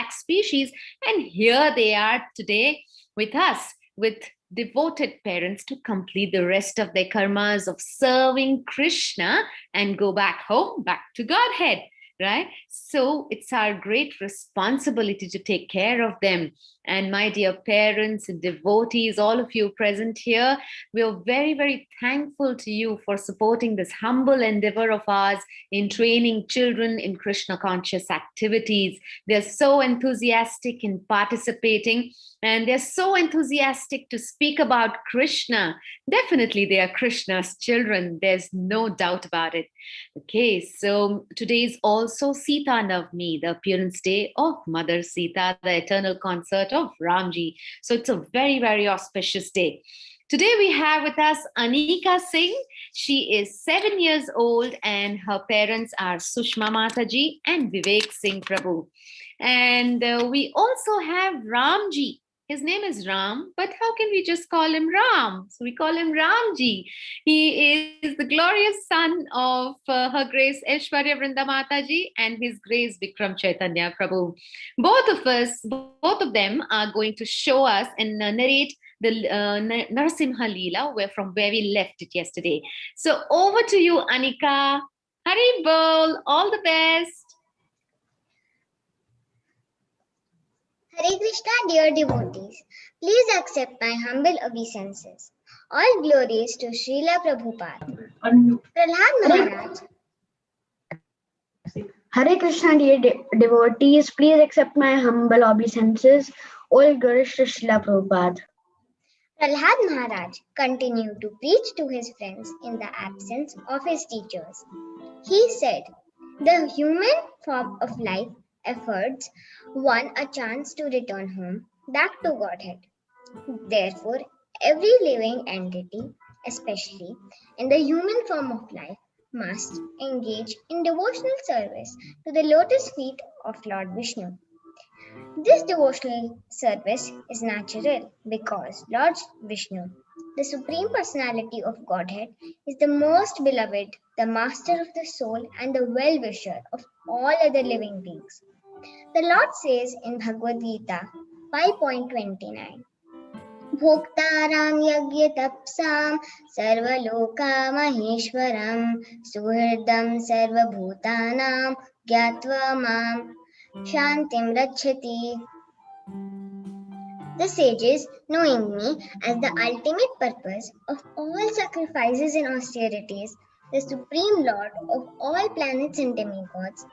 zodiac species. And here they are today with us, with devoted parents to complete the rest of their karmas of serving Krishna and go back home, back to Godhead, right? So it's our great responsibility to take care of them. And my dear parents and devotees, all of you present here, we are very, very thankful to you for supporting this humble endeavor of ours in training children in Krishna conscious activities. They're so enthusiastic in participating, and they're so enthusiastic to speak about Krishna. Definitely, they are Krishna's children. There's no doubt about it. Okay, so today is also Sita Navami, the appearance day of Mother Sita, the eternal consort of Ramji. So it's a very, very auspicious day. Today we have with us Anika Singh. She is 7 years old and her parents are Sushma Mataji and Vivek Singh Prabhu. And we also have Ramji. His name is Ram, but how can we just call him Ram? So we call him Ramji. He is the glorious son of Her Grace Aishwarya Vrinda Mataji and His Grace Vikram Chaitanya Prabhu. Both of them are going to show us and narrate the Narasimha Lila, from where we left it yesterday. So over to you, Anika. Hari Bol, all the best. Hare Krishna, dear devotees, please accept my humble obeisances. All glories to Srila Prabhupada. Prahalad Maharaj. Hare Krishna, dear devotees, please accept my humble obeisances. All glories to Srila Prabhupada. Prahalad Maharaj continued to preach to his friends in the absence of his teachers. He said, the human form of life affords one a chance to return home, back to Godhead. Therefore, every living entity, especially in the human form of life, must engage in devotional service to the lotus feet of Lord Vishnu. This devotional service is natural because Lord Vishnu, the Supreme Personality of Godhead, is the most beloved, the master of the soul, and the well-wisher of all other living beings. The Lord says in Bhagavad Gita 5.29, Bhoktaram yagya tapsam sarvaloka maheshwaram suhridam sarvabhutanam gyatva mam shantim rachati. The sages, knowing me as the ultimate purpose of all sacrifices and austerities, the Supreme Lord of all planets and demigods,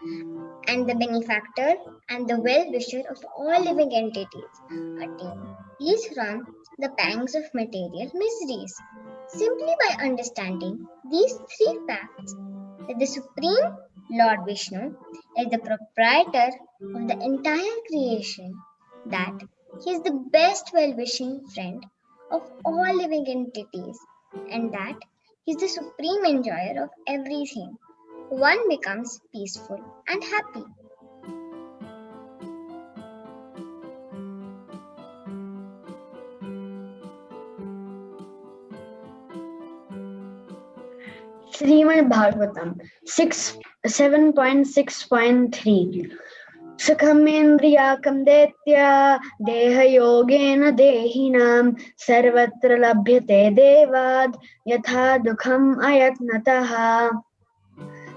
and the benefactor and the well-wisher of all living entities, attain peace from the pangs of material miseries. Simply by understanding these three facts, that the Supreme Lord Vishnu is the proprietor of the entire creation, that he is the best well-wishing friend of all living entities, and that he is the supreme enjoyer of everything, one becomes peaceful and happy. Srimad Bhagavatam 7.6.3 Sukhamendriyakam detya dehayogena dehinam sarvatra labhyate devad yatha dukham ayatnataha.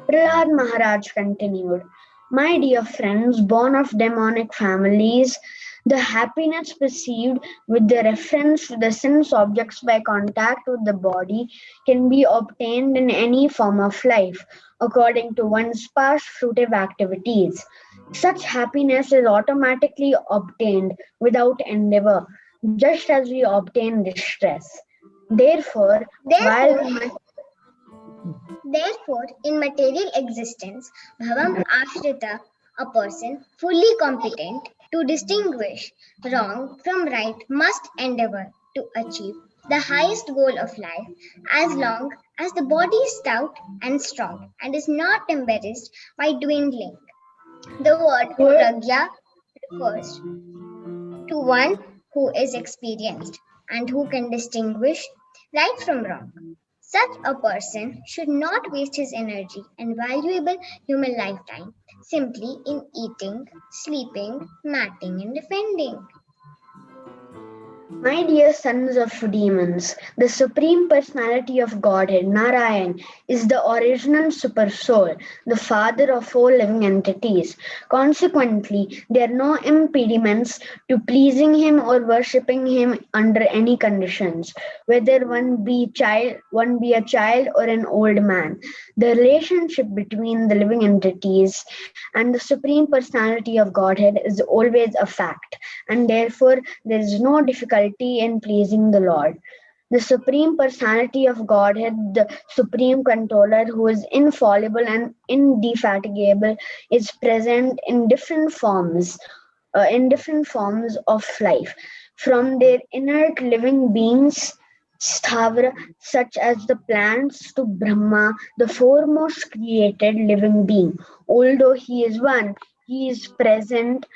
Prahalad Maharaj continued, my dear friends, born of demonic families, the happiness perceived with the reference to the sense objects by contact with the body can be obtained in any form of life, according to one's past fruitive activities. Such happiness is automatically obtained without endeavor, just as we obtain distress. Therefore, in material existence, Bhavam Ashrita, a person fully competent to distinguish wrong from right, must endeavor to achieve the highest goal of life as long as the body is stout and strong and is not embarrassed by dwindling. The word pragya refers to one who is experienced and who can distinguish right from wrong. Such a person should not waste his energy and valuable human lifetime simply in eating, sleeping, matting, and defending. My dear sons of demons, the Supreme Personality of Godhead, Narayan, is the original Super Soul, the father of all living entities. Consequently, there are no impediments to pleasing him or worshipping him under any conditions, whether one be a child or an old man. The relationship between the living entities and the Supreme Personality of Godhead is always a fact, and therefore there is no difficulty in pleasing the Lord. The Supreme Personality of Godhead, the Supreme Controller, who is infallible and indefatigable, is present in different forms of life, from their inert living beings, Sthavra, such as the plants, to Brahma, the foremost created living being. Although he is one, he is present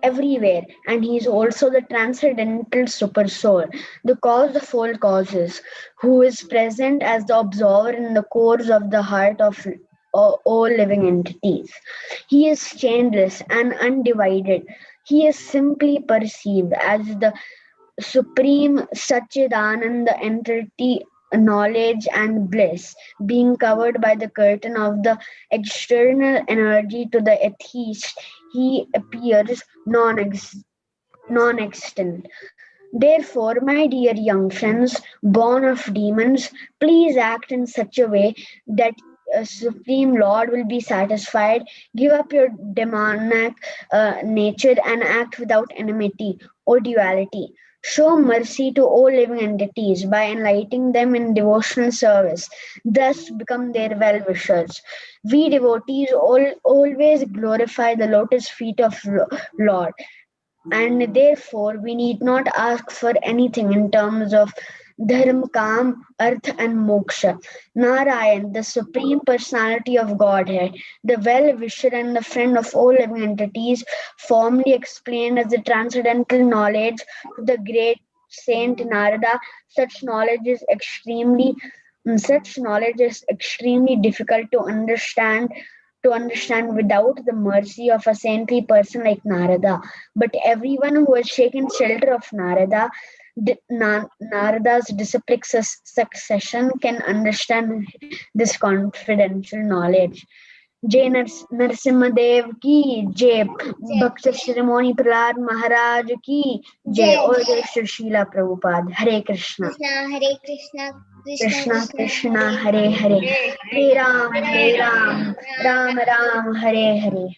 everywhere, and he is also the transcendental super soul, the cause of all causes, who is present as the observer in the cores of the heart of all living entities. He is changeless and undivided. He is simply perceived as the supreme Satchidananda entity, knowledge and bliss, being covered by the curtain of the external energy. To the atheist, he appears non-existent. Therefore, my dear young friends, born of demons, please act in such a way that Supreme Lord will be satisfied. Give up your demoniac nature and act without enmity or duality. Show mercy to all living entities by enlightening them in devotional service. Thus, become their well wishers. We devotees always glorify the lotus feet of Lord, and therefore we need not ask for anything in terms of dharma, kam, artha, and moksha. Narayan, the Supreme Personality of Godhead, the well-wisher and the friend of all living entities, formally explained as the transcendental knowledge to the great Saint Narada. Such knowledge is extremely difficult to understand without the mercy of a saintly person like Narada. But everyone who has taken shelter of Narada's disciplic succession can understand this confidential knowledge. Jai Narasimha Dev ki Jai, Bhakt Shrimoni Prahlad Maharaj ki Jai, Jai All Jai Dev Shri Srila Prabhupada. Hare Krishna. Krishna, Hare Krishna, Krishna Krishna Krishna, Krishna Hare Hare Hare, Hare, Hare Ram Hare Hare Ram, Ram, Ram Ram Ram Hare Hare.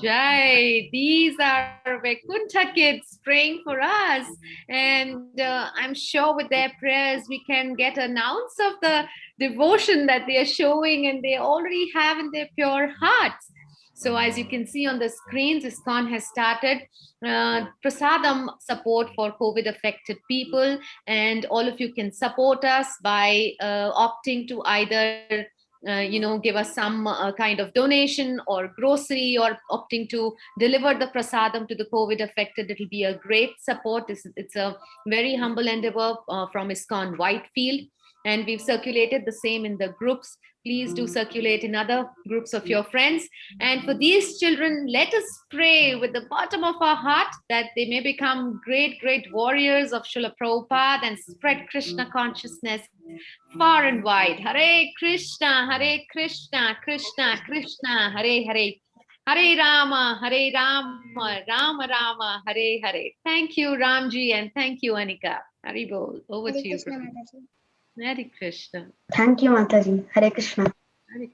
Jai, these are Vaikuntha kids praying for us. And I'm sure with their prayers, we can get an ounce of the devotion that they are showing and they already have in their pure hearts. So, as you can see on the screens, ISKCON has started prasadam support for COVID affected people. And all of you can support us by opting to either give us some kind of donation or grocery, or opting to deliver the prasadam to the COVID affected. It'll be a great support. It's a very humble endeavor from ISKCON Whitefield, and we've circulated the same in the groups. Please do circulate in other groups of your friends. And for these children, let us pray with the bottom of our heart that they may become great, great warriors of Srila Prabhupada and spread Krishna consciousness far and wide. Hare Krishna, Krishna Krishna, Hare Hare. Hare Rama, Rama Rama, Hare Hare. Thank you, Ramji, and thank you, Anika. Haribol, over to you. Krishna, Mataji. Hare Krishna. Thank you, Mataji. Hare Krishna.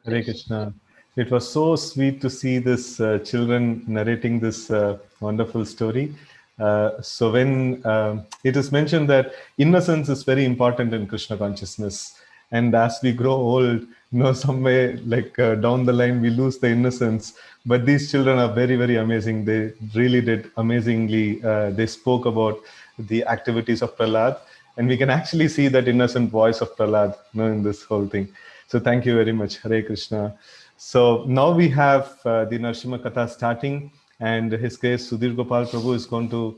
Hare Krishna. It was so sweet to see this children narrating this wonderful story. So when it is mentioned that innocence is very important in Krishna consciousness, and as we grow old, somewhere like down the line we lose the innocence. But these children are very, very amazing. They really did amazingly. They spoke about the activities of Prahalad, and we can actually see that innocent voice of Prahalad in this whole thing. So thank you very much. Hare Krishna. So now we have the Narasimha Katha starting, and His Grace Sudhir Gopal Prabhu is going to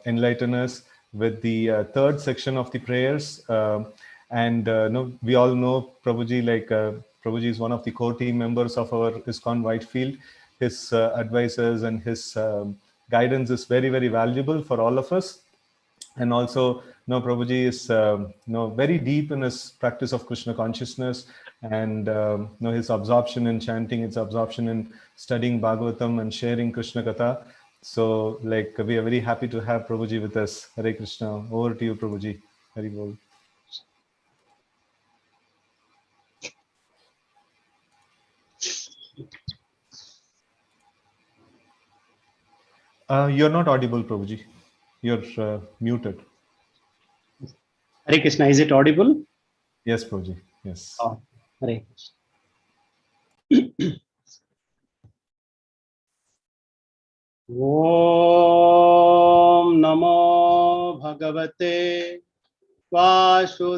enlighten us with the third section of the prayers. We all know Prabhuji, Prabhuji is one of the core team members of our ISKCON Whitefield. His advices and his guidance is very, very valuable for all of us. And also, Prabhuji is very deep in his practice of Krishna consciousness, and his absorption in chanting, his absorption in studying Bhagavatam and sharing Krishna Katha. So, we are very happy to have Prabhuji with us. Hare Krishna. Over to you, Prabhuji. Hari Bol. You're not audible, Prabhuji. You're muted. Hare Krishna, is it audible? Yes, Prabhuji. Yes. Oh, Hare Krishna. Om Namo Bhagavate Vasudevaya.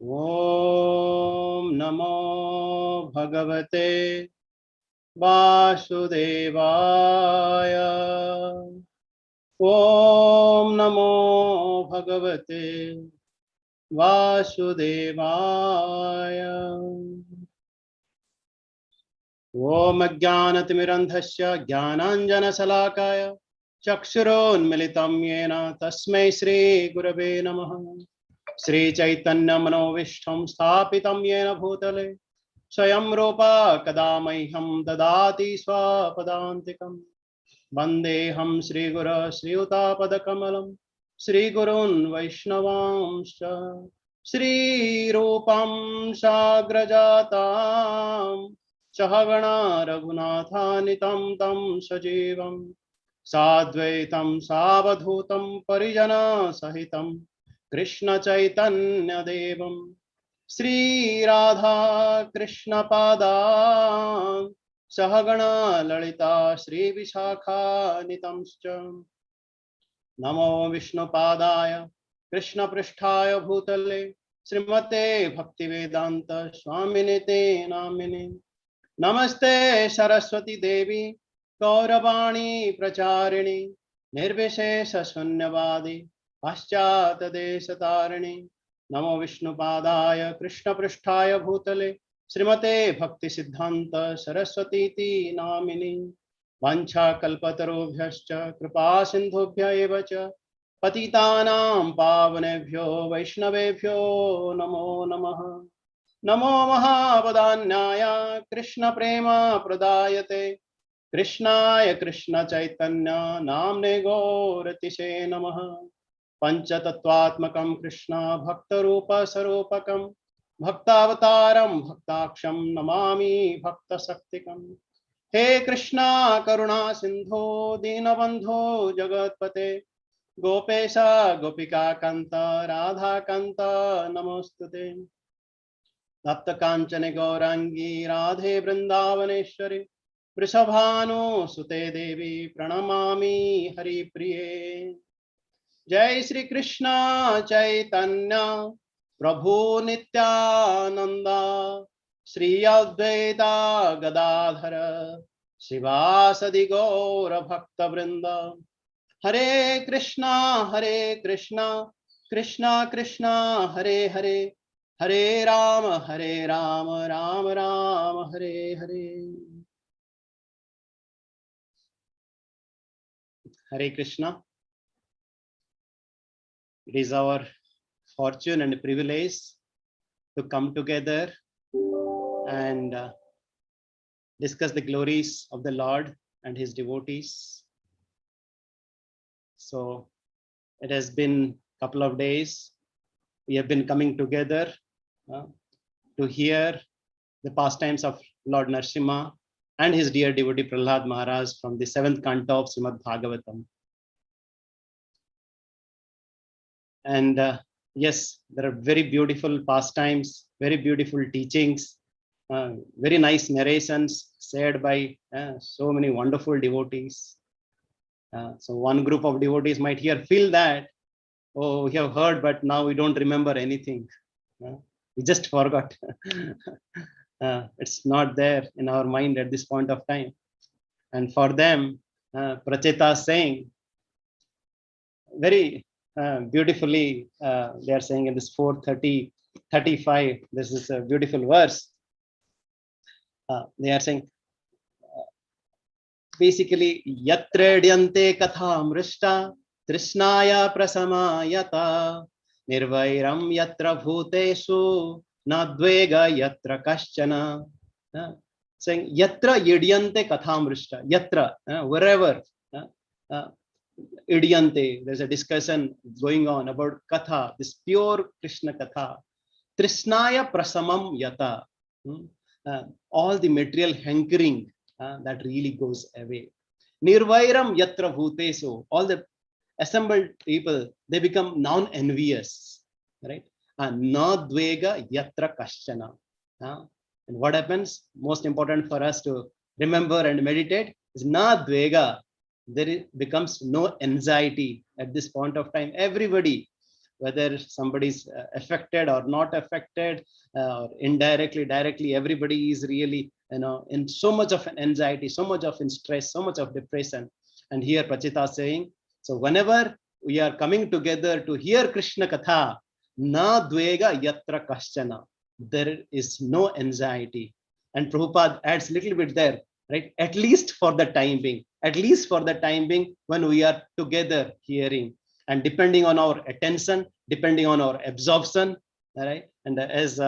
Om Namo Bhagavate Vasudevaya. Om Namo Bhagavate Vasudevaya. Om Jnanatimirandhasya Jnananjanasalakaya Chakshurunmilitam Yena Tasmai Shri Gurave Namaha. Shri Chaitanya Manovishtham Sthapitam Yena Bhutale Swayam Rupa Kadamaiham Dadati Swapadantikam. Vandeham Shri Guru Shri Utapadakamalam Shri Gurun Vaishnavamscha Shri Rupam Sagrajatam Sahagana Raghunathanitam Tam Sajivam Sadvaitam Savadhutam Parijana Sahitam Krishna Chaitanya Devam Shri Radha Krishna Pada Sahagana Lalita Shri Vishakha Nitamscha. Namo Vishnu Padaya Krishna Pristhaya Bhutale Srimate Bhaktivedanta Swaminite Namine. Namaste Saraswati Devi Gauravani Pracharini Nirvishesha Sunyavadi Paschata Desatarini. Namo Vishnu Padaya Krishna Pristhaya Bhutale Srimate Bhakti Siddhanta Saraswati Ti Namini. Vancha Kalpatarubhyascha Kripa Sindhubhya Evacha Patitanam Pavanebhyo Vaishnavebhyo Namo Namaha. Namo Mahabadanyaya Krishna Prema Pradayate Krishnaya Krishna Chaitanya Namne Gauratishe Namaha. Panchatattvatmakam Krishna Bhaktarupa Sarupakam Bhaktavataram Bhaktaksham Namami Bhakta Saktikam. He Krishna Karuna Sindho Dinabandho Jagatpate Gopesha Gopika Kanta Radha Kanta Namostute. Tapta Kanchane Gaurangi Radhe Vrindavaneshwari Vrishabhanu Sute Devi Pranamami Hari Priye. Jai Shri Krishna Chaitanya Prabhu Nityananda Shri Advaita Gadadhara Sivasadi Gaura Bhakta Vrinda. Hare Krishna Krishna Krishna Hare Hare Hare Rama Rama Rama Hare Hare. Hare Krishna. It is our fortune and privilege to come together and discuss the glories of the Lord and his devotees. So it has been a couple of days. We have been coming together to hear the pastimes of Lord Narasimha and his dear devotee Prahalad Maharaj from the 7th canto of Srimad Bhagavatam. And yes, there are very beautiful pastimes, very beautiful teachings, very nice narrations shared by so many wonderful devotees. So one group of devotees might feel that, oh, we have heard, but now we don't remember anything. We just forgot. It's not there in our mind at this point of time. And for them, Pracheta is saying, very beautifully, they are saying in this 4:30:35, this is a beautiful verse. They are saying, basically, Yatredyante katha mrishta trishnaya prasamayata nirvairam yatra bhutesu nadvega yatra kaschana. Saying yatra yidyante katha mrishta, yatra, wherever. Idyante, there's a discussion going on about Katha, this pure Krishna Katha. Trishnaya prasamam yata. All the material hankering that really goes away. Nirvairam yatra bhutesu. All the assembled people, they become non-envious. Right? Nadvega yatra kaschana. And what happens? Most important for us to remember and meditate is nadvega. There becomes no anxiety at this point of time. Everybody, whether somebody's affected or not affected, or indirectly, directly, everybody is really, in so much of an anxiety, so much of in stress, so much of depression. And here Prachita is saying, so whenever we are coming together to hear Krishna Katha, na dvega yatra kaschana, there is no anxiety. And Prabhupada adds a little bit there, right? At least for the time being, at least for the time being, when we are together hearing, and depending on our attention, depending on our absorption, right? And as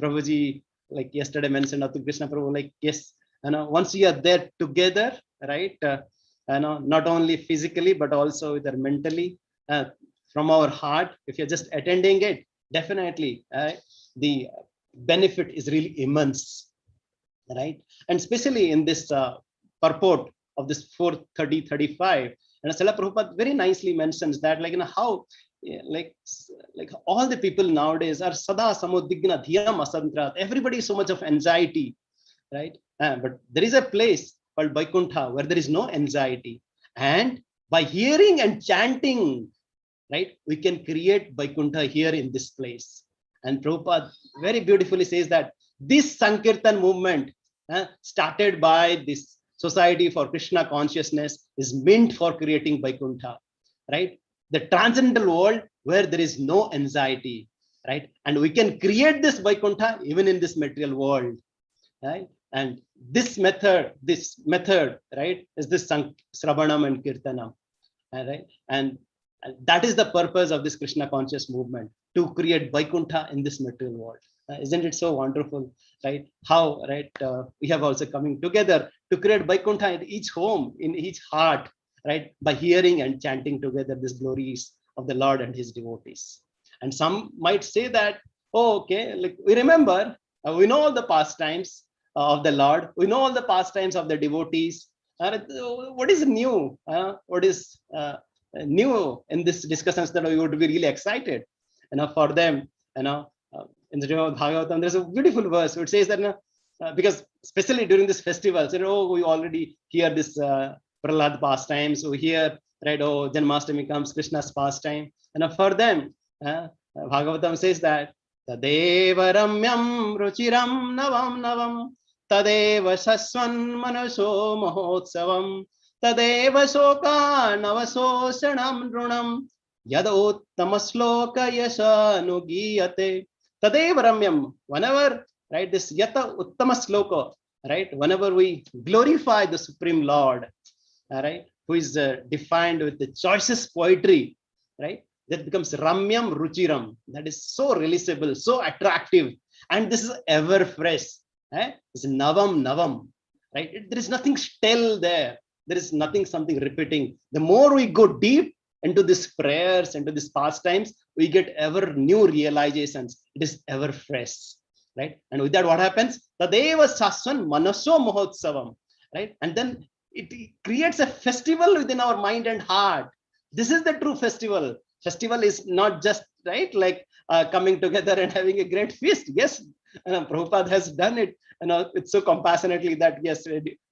Prabhuji, like yesterday mentioned, to Krishna Prabhu, like, yes, once we are there together, right? Not only physically, but also either mentally, from our heart, if you're just attending it, definitely the benefit is really immense, right? And especially in this purport of this 4:30:35, and Srila Prabhupada very nicely mentions that, like, how like all the people nowadays are sada samudigna dhyam asantrat. Everybody is so much of anxiety, right? But there is a place called Vaikuntha where there is no anxiety, and by hearing and chanting, right, we can create Vaikuntha here in this place. And Prabhupada very beautifully says that this Sankirtan movement, started by this Society for Krishna Consciousness, is meant for creating Vaikuntha, right? The transcendental world where there is no anxiety, right? And we can create this Vaikuntha even in this material world, right? And this method, right, is this Sravanam and Kirtanam, right? And that is the purpose of this Krishna conscious movement, to create Vaikuntha in this material world. Isn't it so wonderful, right? How, right, we have also coming together to create Vaikuntha in each home, in each heart, right? By hearing and chanting together these glories of the Lord and his devotees. And some might say that, oh, okay, like we remember, we know all the pastimes of the Lord, we know all the pastimes of the devotees. What is new? What is new in this discussions that we would be really excited, for them, in the Bhagavatam, there's a beautiful verse which says that, because especially during this festival, we already hear this Prahalad pastimes, we hear, right, oh, Janmashtami comes, Krishna's pastime, and for them, Bhagavatam says that Tadeva Ramyam Ruchiram Navam Navam Tadeva Saswan Manaso Mahotsavam Tadeva Soka Navasoshanam Runam Yadottama Yasha Nugiyate Tadeva Ramyam. Whenever, right, this Yata Uttama Sloka, right, whenever we glorify the Supreme Lord, right, who is defined with the choicest poetry, right, that becomes Ramyam Ruchiram. That is so releasable, so attractive, and this is ever fresh. It's Navam Navam, right? There is nothing stale there. There is nothing, something repeating. The more we go deep into these prayers, into these pastimes, we get ever new realizations. It is ever fresh, right? And with that, what happens? Tadeva Saswan Manaso Mahotsavam, right? And then it creates a festival within our mind and heart. This is the true festival. Festival is not just, right, like coming together and having a great feast. Yes, Prabhupada has done it, it's so compassionately that, yes,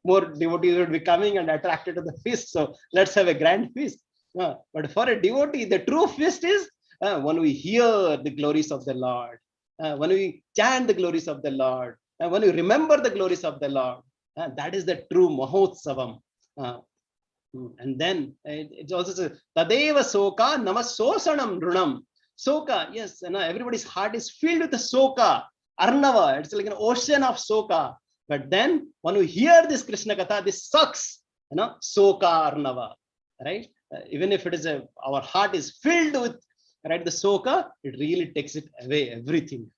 more devotees would be coming and attracted to the feast. So let's have a grand feast. But for a devotee, the true feast is when we hear the glories of the Lord, when we chant the glories of the Lord, and when we remember the glories of the Lord. That is the true Mahotsavam. And then it also says, Tadeva Soka Namasosanam Runam. Soka, yes, everybody's heart is filled with the Soka, Arnava. It's like an ocean of Soka. But then when we hear this Krishna Katha, this sucks, Soka Arnava, right? Even if it is our heart is filled with, right, the Soka, it really takes it away, everything.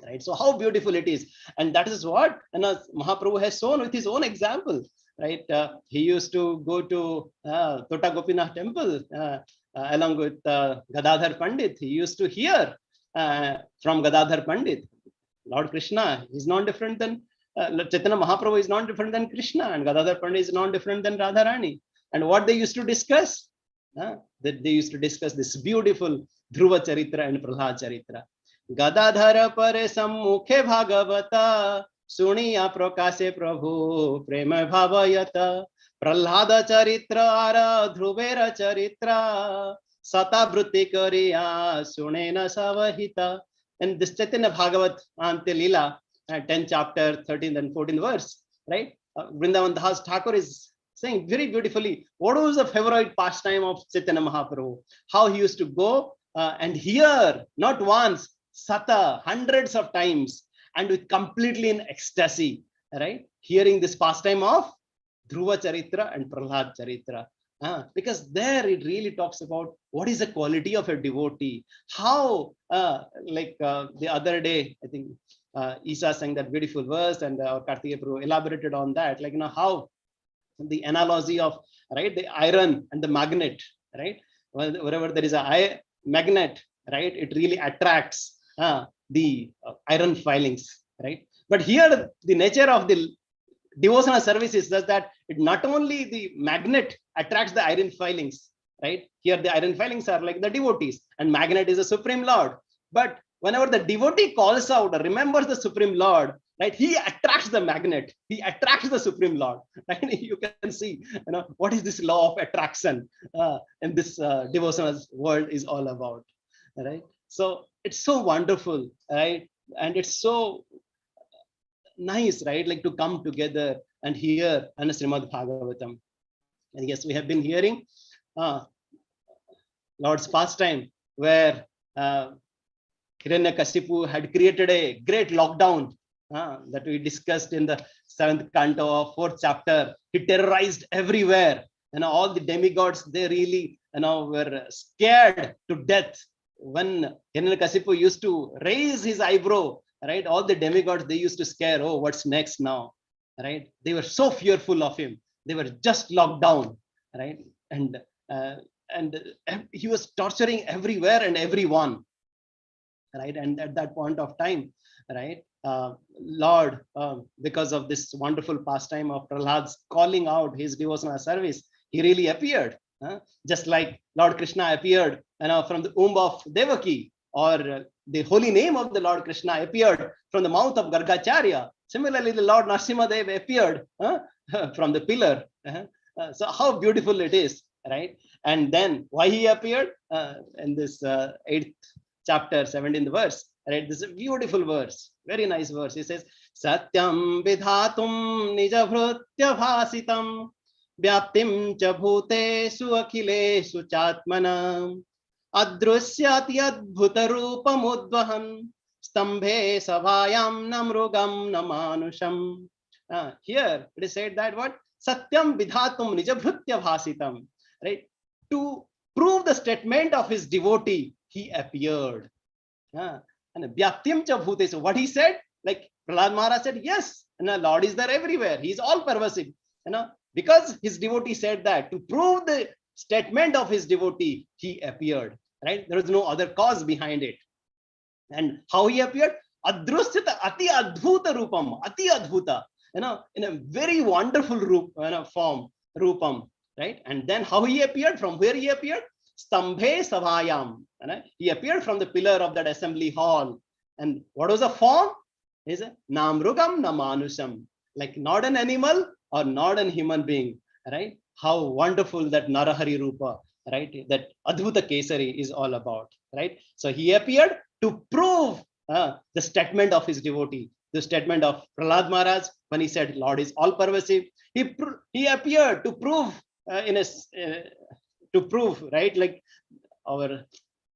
Right, so how beautiful it is, and that is what Mahaprabhu has shown with his own example. Right, he used to go to Tota Gopinath temple along with Gadadhar Pandit. He used to hear from Gadadhar Pandit, Lord Krishna is not different than Chaitanya Mahaprabhu is not different than Krishna, and Gadadhar Pandit is not different than Radharani. And what they used to discuss, that they used to discuss this beautiful Dhruva Charitra and Prahalad Charitra. Gadadhar pare sammukhe bhagavata suniya prakase prabhu prema bhavayata Prahalada charitra ara dhruvera charitra sata vritti kariya sunena savahita. And this Chaitanya Bhagavat Ante Lila, 10th chapter, 13th and 14th verse, right? Vrindavan Das Thakur is saying very beautifully what was the favorite pastime of Chaitanya Mahaprabhu, how he used to go and hear not once, sata, hundreds of times, and with completely in ecstasy, right? Hearing this pastime of Dhruva Charitra and Prahalad Charitra. Because there it really talks about what is the quality of a devotee. How, the other day, I think Isa sang that beautiful verse, and Karthikeya Prabhu elaborated on that, how the analogy of, right, the iron and the magnet, right? Wherever there is a magnet, right, it really attracts the iron filings, right? But here the nature of the devotional service is such that it not only the magnet attracts the iron filings, right? Here the iron filings are like the devotees, and magnet is the Supreme Lord. But whenever the devotee calls out or remembers the Supreme Lord, right, he attracts the magnet, he attracts the Supreme Lord, right? You can see, what is this law of attraction in this devotional world is all about, right? So it's so wonderful, right? And it's so nice, right? Like to come together and hear Srimad Bhagavatam. And yes, we have been hearing Lord's pastime, where Hiranyakashipu had created a great lockdown that we discussed in the 7th canto of 4th chapter. He terrorized everywhere. All the demigods, they really were scared to death. When Hiranyakashipu used to raise his eyebrow, right, all the demigods, they used to scare, oh, what's next now, right? They were so fearful of him. They were just locked down, right? And he was torturing everywhere and everyone, right? And at that point of time, right, Lord, because of this wonderful pastime of Prahalad's calling out his devotional service, he really appeared, just like Lord Krishna appeared from the womb of Devaki, or the holy name of the Lord Krishna appeared from the mouth of Gargacharya. Similarly, the Lord Narasimha Dev appeared from the pillar. So how beautiful it is, right? And then why he appeared in this 8th chapter, 17th verse, right? This is a beautiful verse, very nice verse. He says, Satyam vidhatum nija bhrutya bhasitam vyaptim cha bhutesu akhileshu chatmanam adrusyati adbhuta rupam udvahan stambhe savayam namrugam namanusham. Here it is said that what? Satyam vidhatum nija bhrutya bhasitam, right? To prove the statement of his devotee, he appeared. And vyaptim cha bhutesu, what he said, like Prahalad Maharaj said, yes, and the Lord is there everywhere. He is all pervasive. Because his devotee said that, to prove the statement of his devotee, he appeared. Right? There is no other cause behind it. And how he appeared? Adrusyata ati adbhuta rupam, ati adbhuta, in a very wonderful form, rupam, right? And then how he appeared? From where he appeared? Stambhe savayam. He appeared from the pillar of that assembly hall. And what was the form? Is namrugam namanusam, like not an animal or not an human being, right? How wonderful that Narahari Rupa, right? That Adbhuta Kesari is all about, right? So he appeared to prove the statement of his devotee, the statement of Prahalad Maharaj when he said Lord is all pervasive. He appeared to prove to prove, right? Like our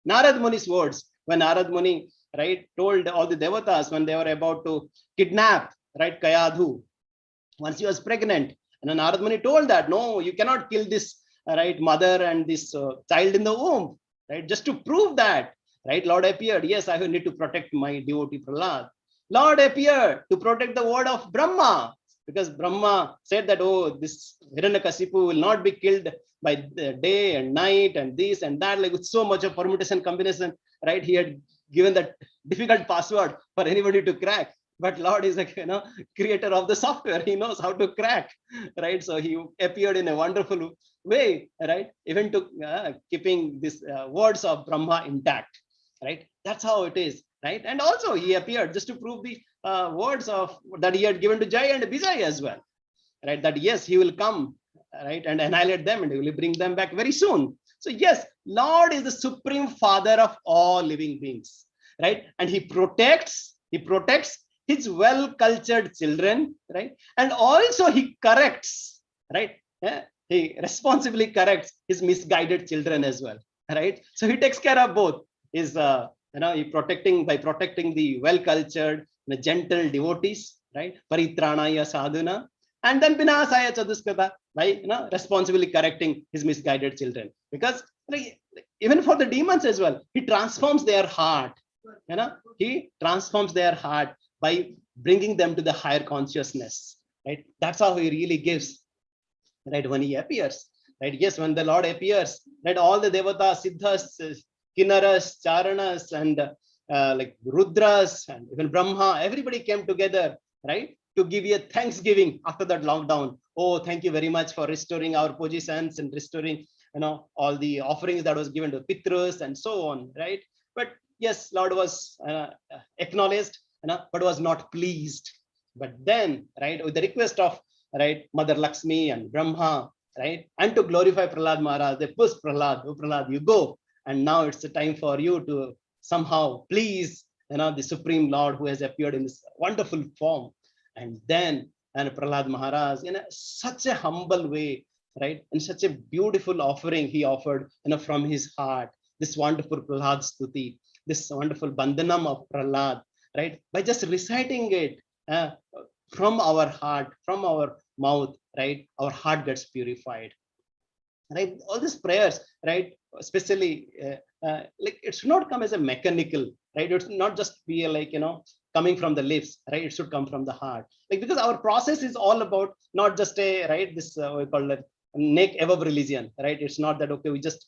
Narad Muni's words, when Narad Muni, right, told all the devatas when they were about to kidnap, right, Kayadhu, once she was pregnant, and Narad Muni told that, no, you cannot kill this, right, mother and this child in the womb, right? Just to prove that, right, Lord appeared. Yes, I need to protect my devotee Prahalad. Lord appeared to protect the word of Brahma, because Brahma said that, oh, this Hiranyakasipu will not be killed by the day and night and this and that, like with so much of permutation combination, right? He had given that difficult password for anybody to crack. But Lord is like, creator of the software. He knows how to crack, right? So he appeared in a wonderful way, right? Even to keeping these words of Brahma intact, right? That's how it is, right? And also he appeared just to prove the words of that he had given to Jai and Vijay as well, right? That yes, he will come, right, and annihilate them, and he will bring them back very soon. So yes, Lord is the supreme father of all living beings, right? And he protects his well-cultured children, right? And also he corrects, right? Yeah? He responsibly corrects his misguided children as well, right? So he takes care of both. Is he by protecting the well-cultured, the gentle devotees, right? Paritranaya sadhuna, and then Vinasaya Chaduskata, by responsibly correcting his misguided children. Because even for the demons as well, he transforms their heart. He transforms their heart by bringing them to the higher consciousness, right? That's how he really gives, right? When he appears, right? Yes, when the Lord appears, right? All the devatas, siddhas, kinnaras, charanas, and like rudras, and even Brahma, everybody came together, right? To give you a thanksgiving after that lockdown. Oh, thank you very much for restoring our positions and restoring, all the offerings that was given to Pitrus and so on, right? But yes, Lord was acknowledged, but was not pleased. But then, right, with the request of, right, Mother Lakshmi and Brahma, right, and to glorify Prahalad Maharaj, they push Prahalad, oh Prahalad, you go, and now it's the time for you to somehow please, the Supreme Lord who has appeared in this wonderful form. And then, and Prahalad Maharaj, in such a humble way, right, in such a beautiful offering he offered, from his heart, this wonderful Prahalad Stuti, this wonderful Bandhanam of Prahalad, right, by just reciting it from our heart, from our mouth, right, our heart gets purified, right? All these prayers, right, especially like it should not come as a mechanical, right? It should not just be like, coming from the lips, right? It should come from the heart, like, because our process is all about not just a, right, this we call it neck above religion, right? It's not that, okay, we just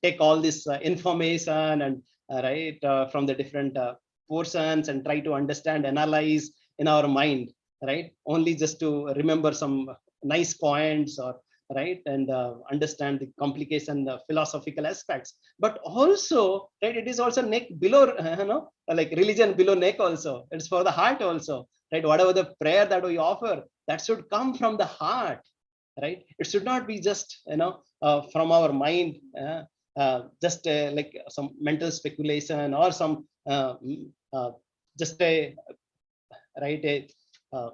take all this information and right, from the different portions and try to understand, analyze in our mind, right? Only just to remember some nice points, or right, and understand the complication, the philosophical aspects. But also, right, it is also neck below, like religion below neck also. It's for the heart also, right? Whatever the prayer that we offer, that should come from the heart, right? It should not be just, from our mind, just like some mental speculation, or some just a, right, a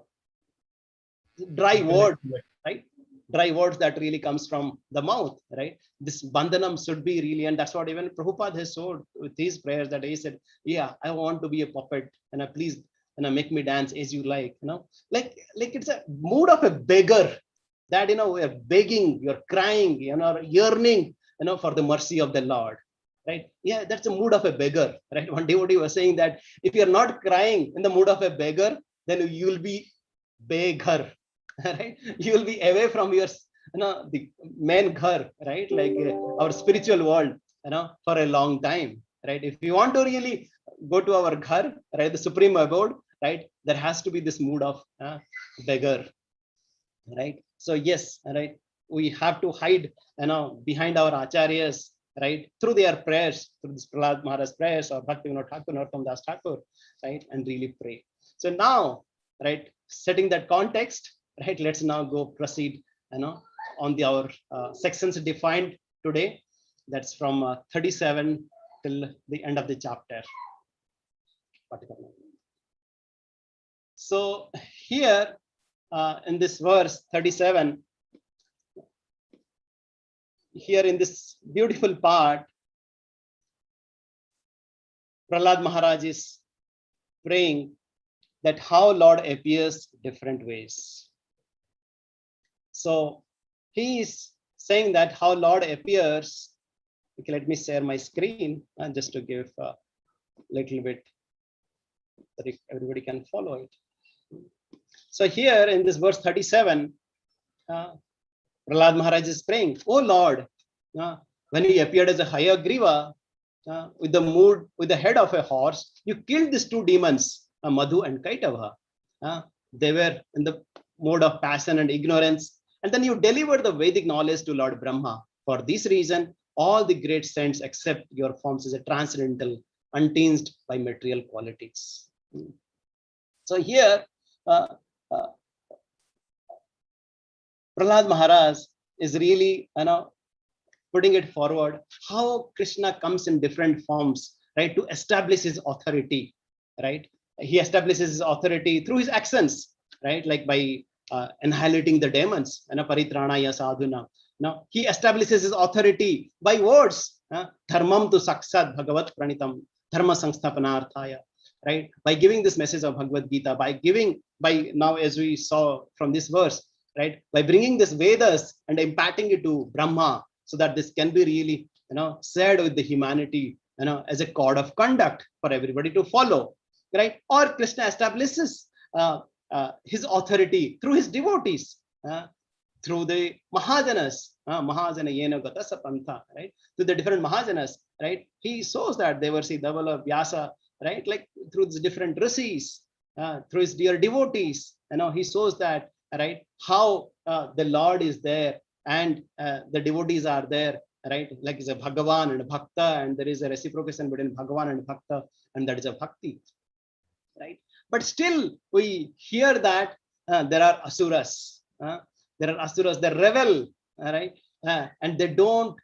dry word, right? Dry words that really comes from the mouth, right? This bandhanam should be really, and that's what even Prabhupada has showed with his prayers, that he said, yeah, I want to be a puppet, and please, make me dance as you like, like it's a mood of a beggar, that, we're begging, you're crying, yearning, for the mercy of the Lord, right? Yeah, that's the mood of a beggar, right? One devotee was saying that if you're not crying in the mood of a beggar, then you will be beggar, right? You will be away from your, the main ghar, right? Like our spiritual world, for a long time, right? If you want to really go to our ghar, right, the supreme abode, right, there has to be this mood of beggar, right? So yes, right, we have to hide, behind our acharyas, right, through their prayers, through this Prahalad Maharaj prayers, or Bhaktivinoda Thakur, Narottam Das Thakur, right, and really pray. So now, right, setting that context, right, let's now go proceed, on our sections defined today. That's from 37 till the end of the chapter. So here, in this verse 37, here in this beautiful part, Prahalad Maharaj is praying that how Lord appears different ways. So he is saying that how Lord appears. Okay, let me share my screen just to give a little bit that everybody can follow it. So here in this verse 37, Prahalad Maharaj is praying, "Oh Lord, when he appeared as a Hayagriva, with the head of a horse, you killed these two demons, Madhu and Kaitava. They were in the mode of passion and ignorance, and then you delivered the Vedic knowledge to Lord Brahma. For this reason, all the great saints accept your forms as a transcendental, untinged by material qualities." So here, Prahalad Maharaj is really, putting it forward how Krishna comes in different forms, right, to establish his authority, right? He establishes his authority through his actions, right, like by annihilating the demons, paritranaya sadhuna. Now he establishes his authority by words, dharmam tu saksat bhagavat pranitam dharma samsthapanarthaya, right? By giving this message of Bhagavad Gita, by now, as we saw from this verse, right, by bringing this Vedas and imparting it to Brahma, so that this can be really, shared with the humanity, as a code of conduct for everybody to follow, right? Or Krishna establishes his authority through his devotees, through the Mahajanas, Mahajana Yena Gata Sapantha, right? To the different Mahajanas, right? He shows that they were Davala, Vyasa, right? Like through the different rishis, through his dear devotees, he shows that, right, how the Lord is there and the devotees are there, right? Like it's a Bhagavan and a Bhakta, and there is a reciprocation between Bhagavan and Bhakta, and that is a Bhakti, right? But still, we hear that there are asuras, they revel, right? And they don't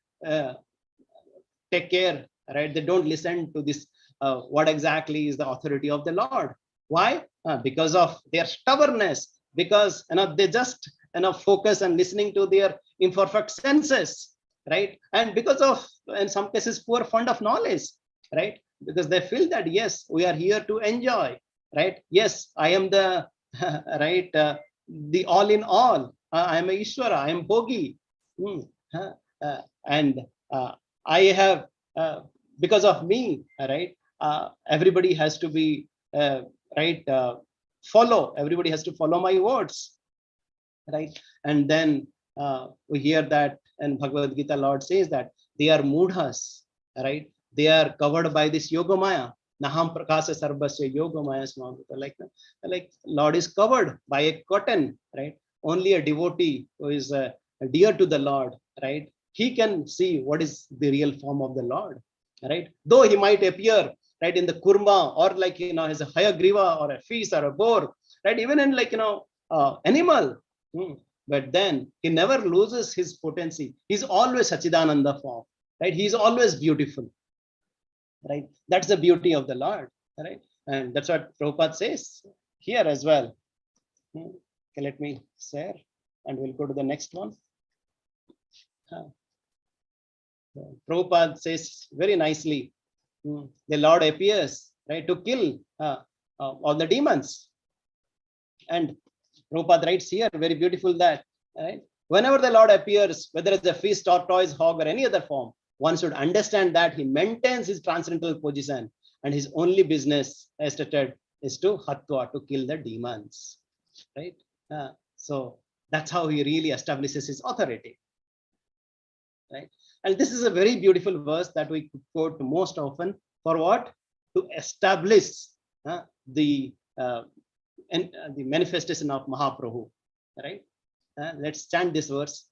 take care, right? They don't listen to this, what exactly is the authority of the Lord. Why? Because of their stubbornness, because they just focus on listening to their imperfect senses, right? And because of, in some cases, poor fund of knowledge, right? Because they feel that, yes, we are here to enjoy, right? Yes, I am the right, the all in all. I am a Ishvara, I am Bhogi, and I have, because of me, right? Everybody has to be right. Everybody has to follow my words, right? And then we hear that in Bhagavad Gita, Lord says that they are mudhas, right? They are covered by this yogamaya. Naham prakasa sarvasya yogamaya smavita. Like Lord is covered by a curtain, right? Only a devotee who is dear to the Lord, right? He can see what is the real form of the Lord, right? Though he might appear, right, in the kurma, or like, as a hayagriva or a fish or a boar, right? Even in like, animal, but then he never loses his potency. He's always Sachidananda form, right? He's always beautiful, right? That's the beauty of the Lord, right? And that's what Prabhupada says here as well. Okay, let me share and we'll go to the next one. Prabhupada says very nicely, the Lord appears, right, to kill all the demons. And Prabhupada writes here, very beautiful, that, right, whenever the Lord appears, whether it's a fish, tortoise, hog, or any other form, one should understand that he maintains his transcendental position, and his only business, as stated, is to hatva, to kill the demons, right? So that's how he really establishes his authority, right? And this is a very beautiful verse that we quote most often for what? To establish the manifestation of Mahaprabhu, right? Let's chant this verse.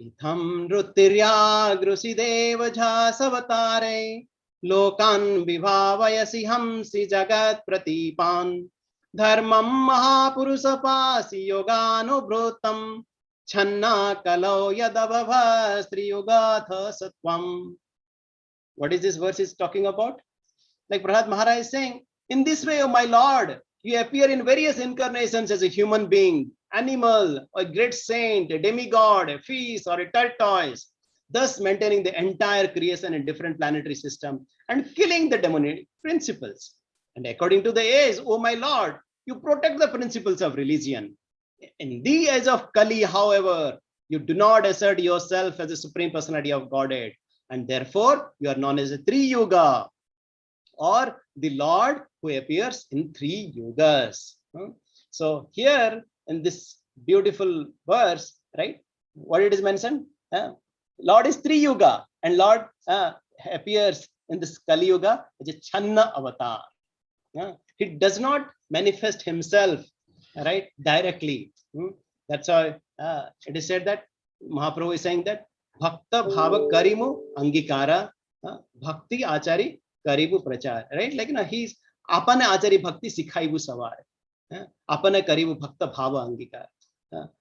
Itham nrutirya deva jhasavatare lokan vibhavayasi hamsi jagat pratipan dharmam mahapurusa pasi yoganubhrutam channa kalau yadavava striyugatha satvam. What is this verse is talking about? Like Prahalad Maharaj is saying, in this way, O my Lord, you appear in various incarnations as a human being, animal, a great saint, a demigod, a fish, or a tortoise, thus maintaining the entire creation in different planetary system and killing the demonic principles. And according to the age, oh my Lord, you protect the principles of religion. In the age of Kali, however, you do not assert yourself as a supreme personality of Godhead, and therefore you are known as a Tri Yuga, or the Lord who appears in 3 yugas. So here in this beautiful verse, right, what it is mentioned, Lord is 3 yuga, and Lord appears in this Kali Yuga as a Channa avatar. He does not manifest himself, right, directly. That's why it is said that Mahaprabhu is saying that Bhakta Bhava Karimu Angikara Bhakti Achari Karibu Prachar, right? Like, he's Apane Achari Bhakti Sikhaibu Savar. Apane Karibu Bhakta Bhava Angikara.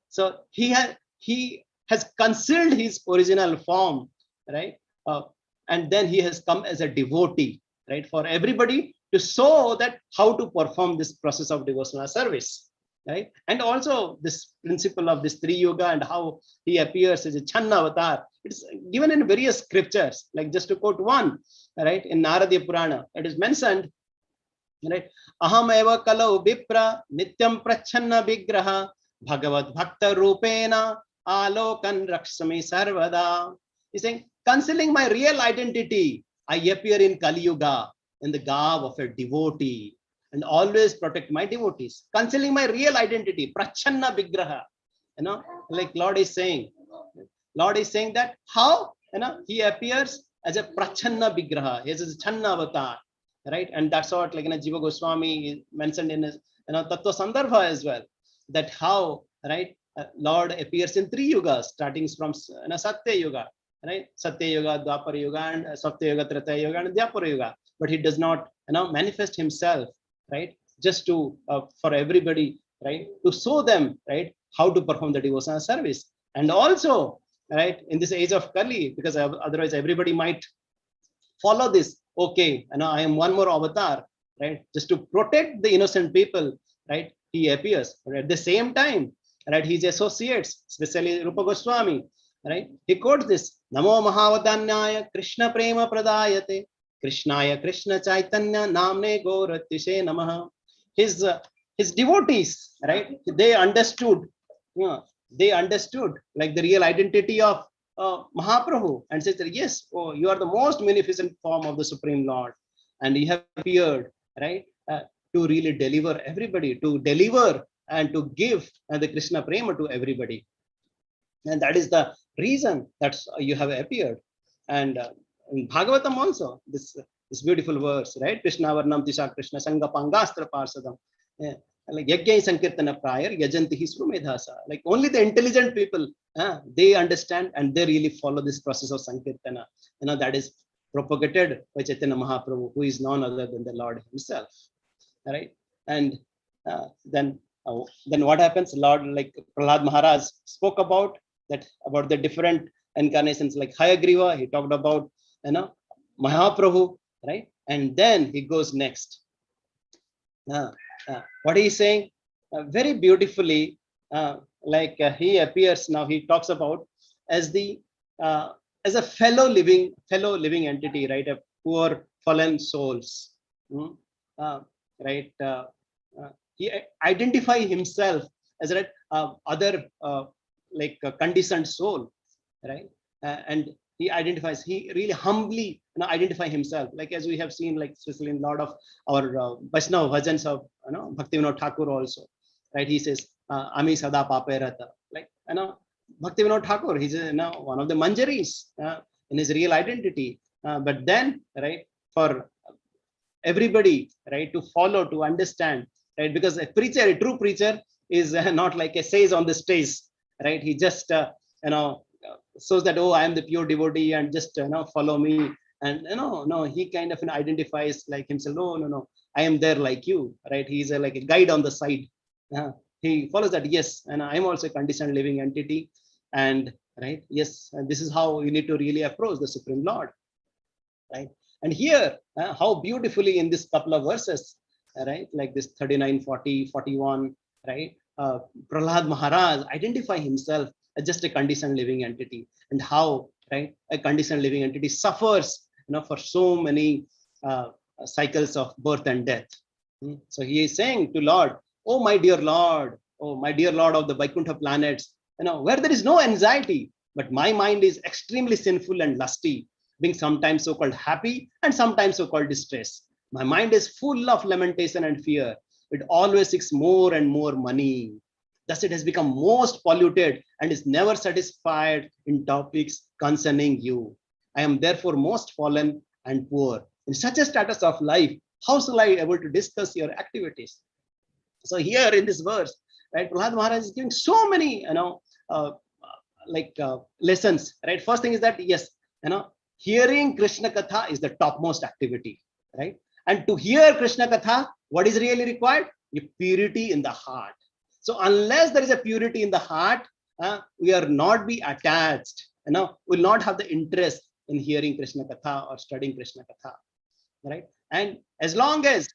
So he has concealed his original form, right? And then he has come as a devotee, right? For everybody to show that how to perform this process of devotional service, right? And also this principle of this 3 yuga and how he appears as a Channa avatar. It's given in various scriptures, like just to quote one, right? In Narada Purana, it is mentioned, right? Aham eva kalau vipra nityam prachanna vigraha bhagavad bhakta rupena alokan rakshami sarvada. He's saying, concealing my real identity, I appear in Kali Yuga in the garb of a devotee and always protect my devotees. Concealing my real identity, prachanna vigraha. Like Lord is saying that how, he appears as a prachanna vigraha, he is a Channa avatar, right? And that's what, like, Jiva Goswami mentioned in his Tattva Sandarbha as well, that how, right, Lord appears in 3 yugas, starting from Satya Yuga, right? Satya Yuga, Dwapara Yuga, and Satya Yuga, Treta Yuga, and Dwapara Yuga. But he does not, manifest himself, right? Just to for everybody, right, to show them, right, how to perform the devotional service. And also, right, in this age of Kali, because otherwise everybody might follow this. Okay, I am one more avatar, right? Just to protect the innocent people, right? He appears. But at the same time, right, his associates, especially Rupa Goswami, right? He quotes this: Namo Mahavadanyaya Krishna Prema Pradayate Krishnaya Krishna Chaitanya Namne Goratishe Namaha. His devotees, right? They understood like the real identity of Mahaprabhu, and says that yes, oh, you are the most magnificent form of the Supreme Lord, and you have appeared, right, to really deliver everybody, to deliver and to give the Krishna Prema to everybody. And that is the reason that you have appeared. And in Bhagavatam also, this beautiful verse, right? Krishna Varnam Tisha Krishna Sangha Pangastra Parsadam. Like Yajna Sankirtana prior, Yajanti Hisru Medhasa. Like only the intelligent people, they understand and they really follow this process of Sankirtana. That is propagated by Chaitanya Mahaprabhu, who is none other than the Lord himself. Right? And then what happens? Lord, like Prahalad Maharaj spoke about the different incarnations, like Hayagriva, he talked about Mahaprabhu, right? And then he goes next. What he is saying very beautifully, he appears now. He talks about as a fellow living entity, right? A poor fallen souls, right? He identify himself as a other conditioned soul, right? And he really humbly identify himself, like as we have seen, like especially in a lot of our Vaishnava bhajans of Bhaktivinoda Thakur also, right? He says Ami Sada Pape Rata, like Bhaktivinoda Thakur, he's one of the Manjaris in his real identity, but then, right, for everybody, right, to follow, to understand, right, because a true preacher is not like a says on the stage, right? He just shows that, oh, I am the pure devotee and just follow me, and no, he kind of identifies like himself. No, I am there like you, right? He's like a guide on the side. He follows that, yes, and I'm also a conditioned living entity, and right, yes, and this is how you need to really approach the Supreme Lord, right? And here, how beautifully in this couple of verses, right, like this 39, 40, 41, right, Prahalad Maharaj identify himself as just a conditioned living entity, and how right? A conditioned living entity suffers, for so many cycles of birth and death. So he is saying to Lord, oh my dear Lord, oh my dear Lord of the Vaikuntha planets, where there is no anxiety, but my mind is extremely sinful and lusty, being sometimes so-called happy and sometimes so-called distress. My mind is full of lamentation and fear. It always seeks more and more money. Thus, it has become most polluted and is never satisfied in topics concerning you. I am therefore most fallen and poor. In such a status of life, how shall I be able to discuss your activities? So here in this verse, right, Prahalad Maharaj is giving so many, lessons, right? First thing is that, yes, hearing Krishna Katha is the topmost activity, right? And to hear Krishna Katha, what is really required? A purity in the heart. So unless there is a purity in the heart, we are not be attached, will not have the interest in hearing Krishna Katha or studying Krishna Katha, right? And as long as,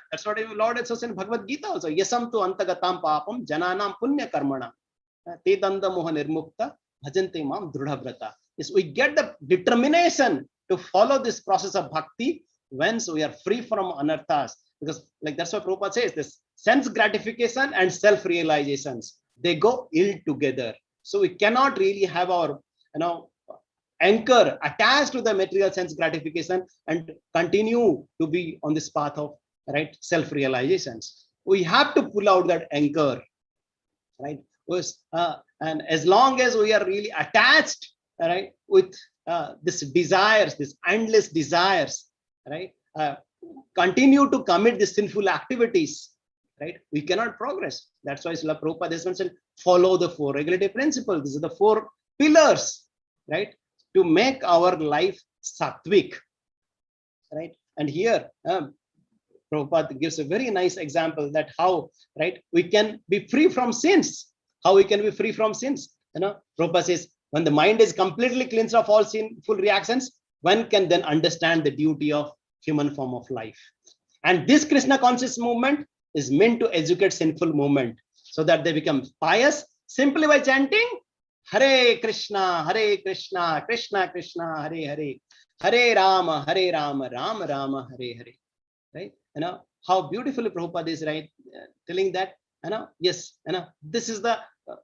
that's what the Lord says in Bhagavad Gita also, yasam tu antagatam papam jananam punya karmanam te danda moha nirmukta bhajante mam drudha. Yes, we get the determination to follow this process of bhakti once we are free from anarthas, because like that's what Prabhupada says, this sense gratification and self-realizations, they go ill together. So we cannot really have our anchor attached to the material sense gratification and continue to be on this path of self-realizations. We have to pull out that anchor, right? And as long as we are really attached, right, with this desires, this endless desires, right, continue to commit the sinful activities, right, we cannot progress. That's why Srila Prabhupada has mentioned, follow the four regulative principles. These are the four pillars, right, to make our life sattvic, right? And here Prabhupada gives a very nice example that how, right, we can be free from sins. How we can be free from sins? Prabhupada says, when the mind is completely cleansed of all sinful reactions, one can then understand the duty of human form of life. And this Krishna conscious movement is meant to educate sinful movement so that they become pious simply by chanting Hare Krishna, Krishna Krishna, Hare Hare, Hare Rama, Rama Rama, Hare Hare. Right? How beautifully Prabhupada is, right, telling that, yes, this is the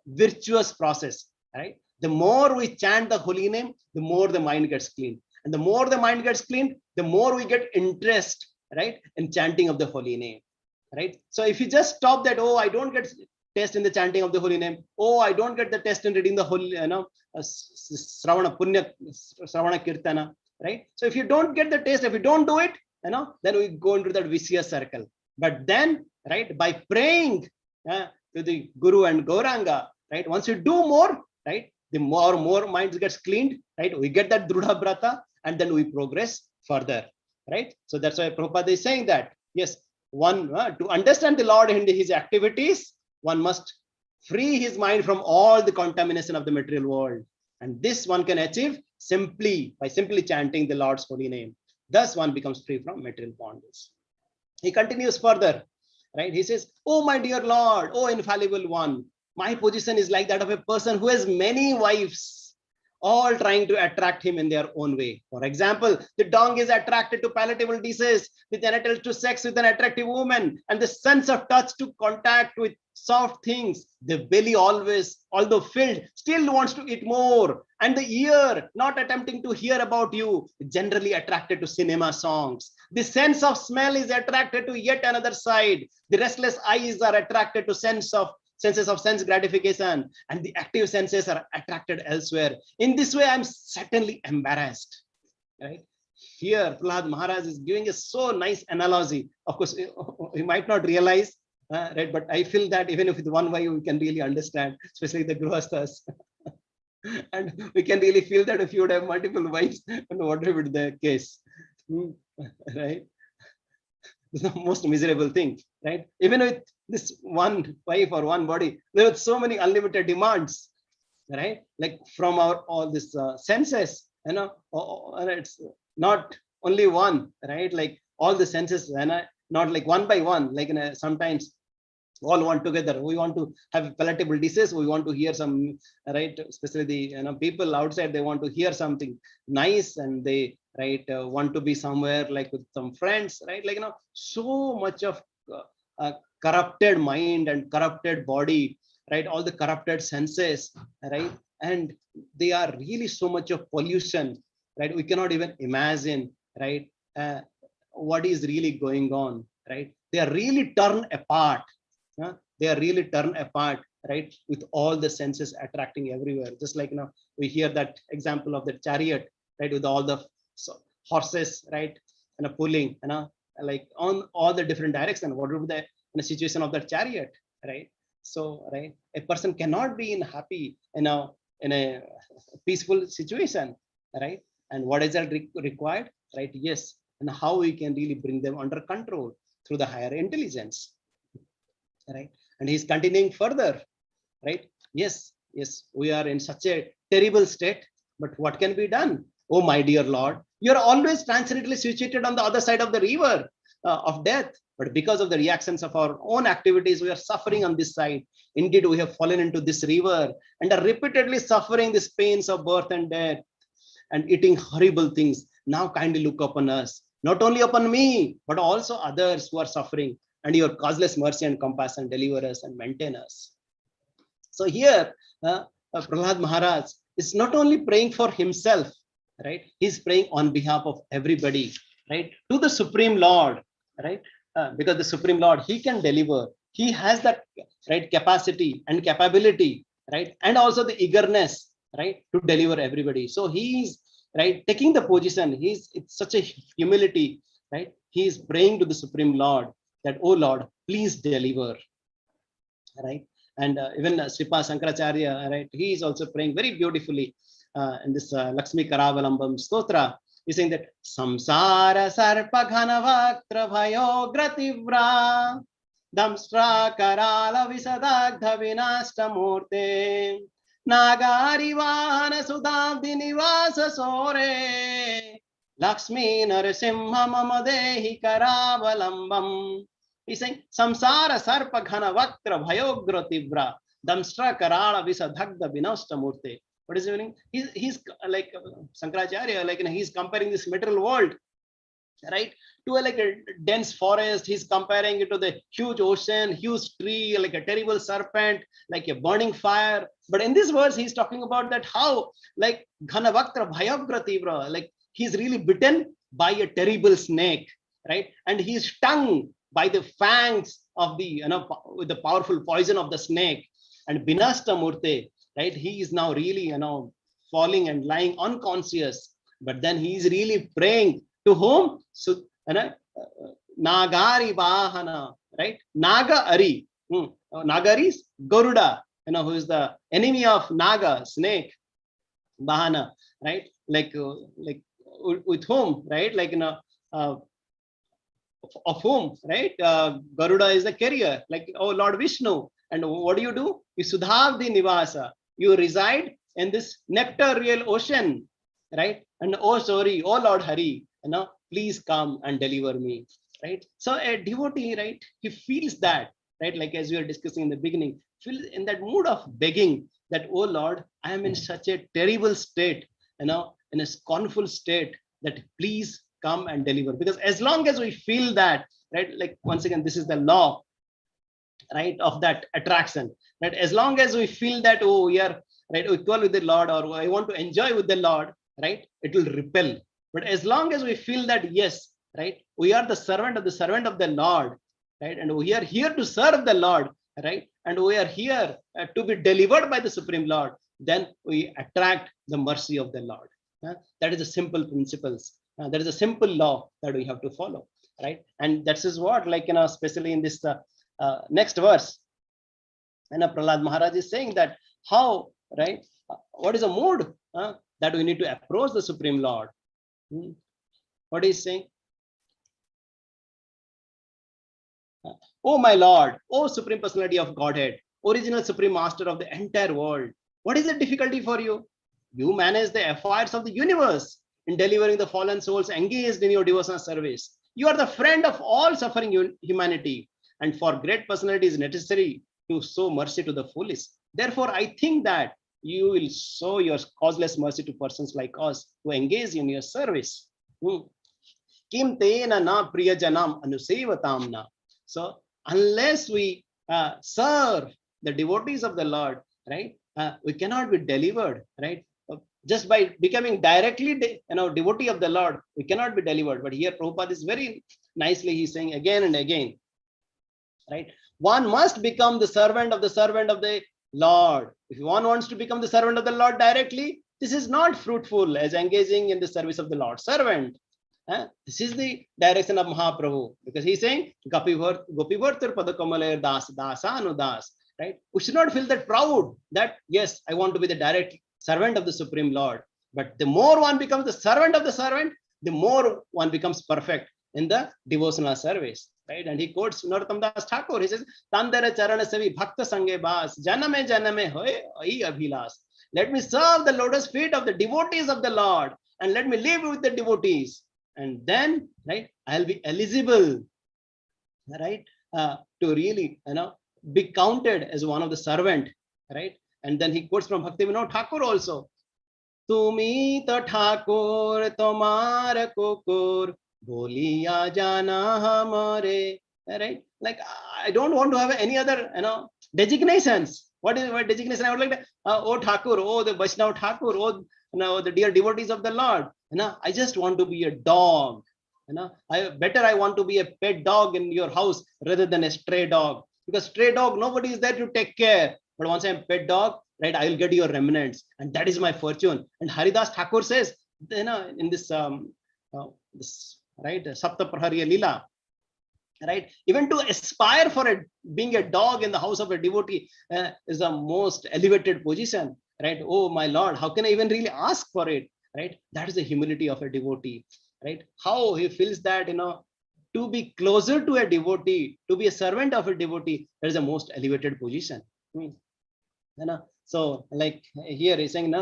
virtuous process, right? The more we chant the holy name, the more the mind gets clean. And the more the mind gets clean, the more we get interest, right, in chanting of the holy name, right? So if you just stop that, oh, I don't get taste in the chanting of the holy name, oh, I don't get the taste in reading the holy, Sravana Kirtana, right? So if you don't get the taste, if you don't do it, then we go into that vicious circle. But then, right, by praying to the Guru and Gauranga, right, once you do more, right, the more minds gets cleaned, right, we get that Drudha Brata, and then we progress further, right? So that's why Prabhupada is saying that, yes, one, to understand the Lord and his activities, one must free his mind from all the contamination of the material world. And this one can achieve simply by chanting the Lord's holy name. Thus one becomes free from material bondage. He continues further, right? He says, oh my dear Lord, oh infallible one, my position is like that of a person who has many wives, all trying to attract him in their own way. For example, the dog is attracted to palatable dishes, with an attached to sex with an attractive woman, and the sense of touch to contact with soft things. The belly always, although filled, still wants to eat more. And the ear, not attempting to hear about you, generally attracted to cinema songs. The sense of smell is attracted to yet another side. The restless eyes are attracted to senses of sense gratification, and the active senses are attracted elsewhere. In this way, I'm certainly embarrassed. Right? Here, Prahalad Maharaj is giving a so nice analogy. Of course, we might not realize, right? But I feel that even if with one way we can really understand, especially the Grihasthas. And we can really feel that if you would have multiple wives, and what would be the case, right? It's the most miserable thing, right? Even with this one wife or one body, there are so many unlimited demands, right? Like from all these senses, it's not only one, right? Like all the senses, not like one by one, like sometimes all want together. We want to have palatable dishes. We want to hear some, right? Especially the people outside, they want to hear something nice, and they want to be somewhere like with some friends, right? Like so much of corrupted mind and corrupted body, right? All the corrupted senses, right? And they are really so much of pollution, right? We cannot even imagine, right? What is really going on, right? They are really torn apart. They are really torn apart, right? With all the senses attracting everywhere. Just like we hear that example of the chariot, right? With all the horses, right? And pulling, like on all the different directions. What would be the situation of that chariot, right? So, right, a person cannot be in happy, in a peaceful situation, right? And what is that required, right? Yes, and how we can really bring them under control through the higher intelligence, right? And he's continuing further, right? Yes, we are in such a terrible state, but what can be done? Oh, my dear Lord, you're always transitory situated on the other side of the river of death. But because of the reactions of our own activities, we are suffering on this side. Indeed, we have fallen into this river and are repeatedly suffering these pains of birth and death and eating horrible things. Now kindly look upon us, not only upon me, but also others who are suffering, and your causeless mercy and compassion deliver us and maintain us. So here, Prahalad Maharaj is not only praying for himself, right? He's praying on behalf of everybody, right? To the Supreme Lord, right? Because the Supreme Lord, he can deliver. He has that right capacity and capability, right? And also the eagerness, right, to deliver everybody. So he's right taking the position. It's such a humility, right? He is praying to the Supreme Lord that, oh Lord, please deliver, right? And even Sripa Shankaracharya, right? He is also praying very beautifully in this Lakshmi Karavalambam Stotra. He's saying that Samsara Sarpa Ghanavaktra Bhayo Grativra Damstra Karala Visadagdha Vinashta Murte Nagari Vana Sudabdi Nivasa Sore Lakshmi Narasimha Mamadehi Karavalambam. He's saying Samsara Sarpa Ghana Vaktra Bhayogra Tivra Damstra Karala Visadagdha Vinashta Murte. What is he meaning? He's like Shankaracharya, like he's comparing this material world, right, to like a dense forest. He's comparing it to the huge ocean, huge tree, like a terrible serpent, like a burning fire. But in this verse, he's talking about that how like Ghanavaktra Bhayagra Tivra, like he's really bitten by a terrible snake, right? And he's stung by the fangs of the with the powerful poison of the snake. And Binasta Murte, right? He is now really falling and lying unconscious. But then he is really praying to whom? So Nagari Vahana, right? Naga Ari. Nagari is Garuda, who is the enemy of Naga, snake, Bahana, right? Like with whom, right? Like of whom, right? Garuda is the carrier, like oh Lord Vishnu. And what do? You Sudhavdi Nivasa. You reside in this nectarial ocean, right? And oh sorry, oh Lord Hari, please come and deliver me, right? So a devotee, right, he feels that, right, like as we were discussing in the beginning, feel in that mood of begging that, oh Lord, I am in such a terrible state, in a scornful state, that please come and deliver. Because as long as we feel that, right, like once again, this is the law, right, of that attraction, right? As long as we feel that, oh, we are right equal with the Lord, or I want to enjoy with the Lord, right, it will repel. But as long as we feel that, yes, right, we are the servant of the Lord, right, and we are here to serve the Lord, right, and we are here to be delivered by the Supreme Lord, then we attract the mercy of the Lord. That is the simple principles. That is a simple law that we have to follow, right? And that is what, like, especially in this next verse, and Prahalad Maharaj is saying that how, right, what is a mood that we need to approach the Supreme Lord. What is saying? Oh my Lord, oh Supreme Personality of Godhead, original Supreme Master of the entire world, what is the difficulty for you? You manage the affairs of the universe in delivering the fallen souls engaged in your devotional service. You are the friend of all suffering humanity, And for great personality, it is necessary to show mercy to the fullest. Therefore, I think that you will show your causeless mercy to persons like us who engage in your service. Kim tena na priyajanam anusevatamna. So unless we serve the devotees of the Lord, right, we cannot be delivered, right? Just by becoming directly, devotee of the Lord, we cannot be delivered. But here Prabhupada is very nicely, he's saying again and again, right? One must become the servant of the Lord. If one wants to become the servant of the Lord directly, this is not fruitful as engaging in the service of the Lord. Servant. This is the direction of Mahaprabhu, because he's saying Gopivartar Padakamalayar Das Dasanu Das. Right? We should not feel that proud that yes, I want to be the direct servant of the Supreme Lord. But the more one becomes the servant of the servant, the more one becomes perfect in the devotional service. Right? And he quotes Narottam Das Thakur. He says, Tandara Charana Savi Bhakta Sange Bas Janame Janame Hoy Abhilas. Let me serve the lotus feet of the devotees of the Lord, and let me live with the devotees. And then, right, I'll be eligible, right, to really, be counted as one of the servant, right? And then he quotes from Bhaktivinoda Thakur also. Tumi to Thakur tomar kukur boliya jana hamare. Right? Like, I don't want to have any other, designations. What is my designation? I would like to, oh Thakur, oh the Vaishnava Thakur, oh the dear devotees of the Lord. I just want to be a dog. I want to be a pet dog in your house rather than a stray dog. Because stray dog, nobody is there to take care. But once I'm pet dog, right, I will get your remnants, and that is my fortune. And Haridas Thakur says, in this, right, Sapta Prahariya Lila, right, even to aspire for being a dog in the house of a devotee is the most elevated position, right? Oh my Lord, how can I even really ask for it, right? That is the humility of a devotee, right? How he feels that, to be closer to a devotee, to be a servant of a devotee, that is the most elevated position. So like here he's saying,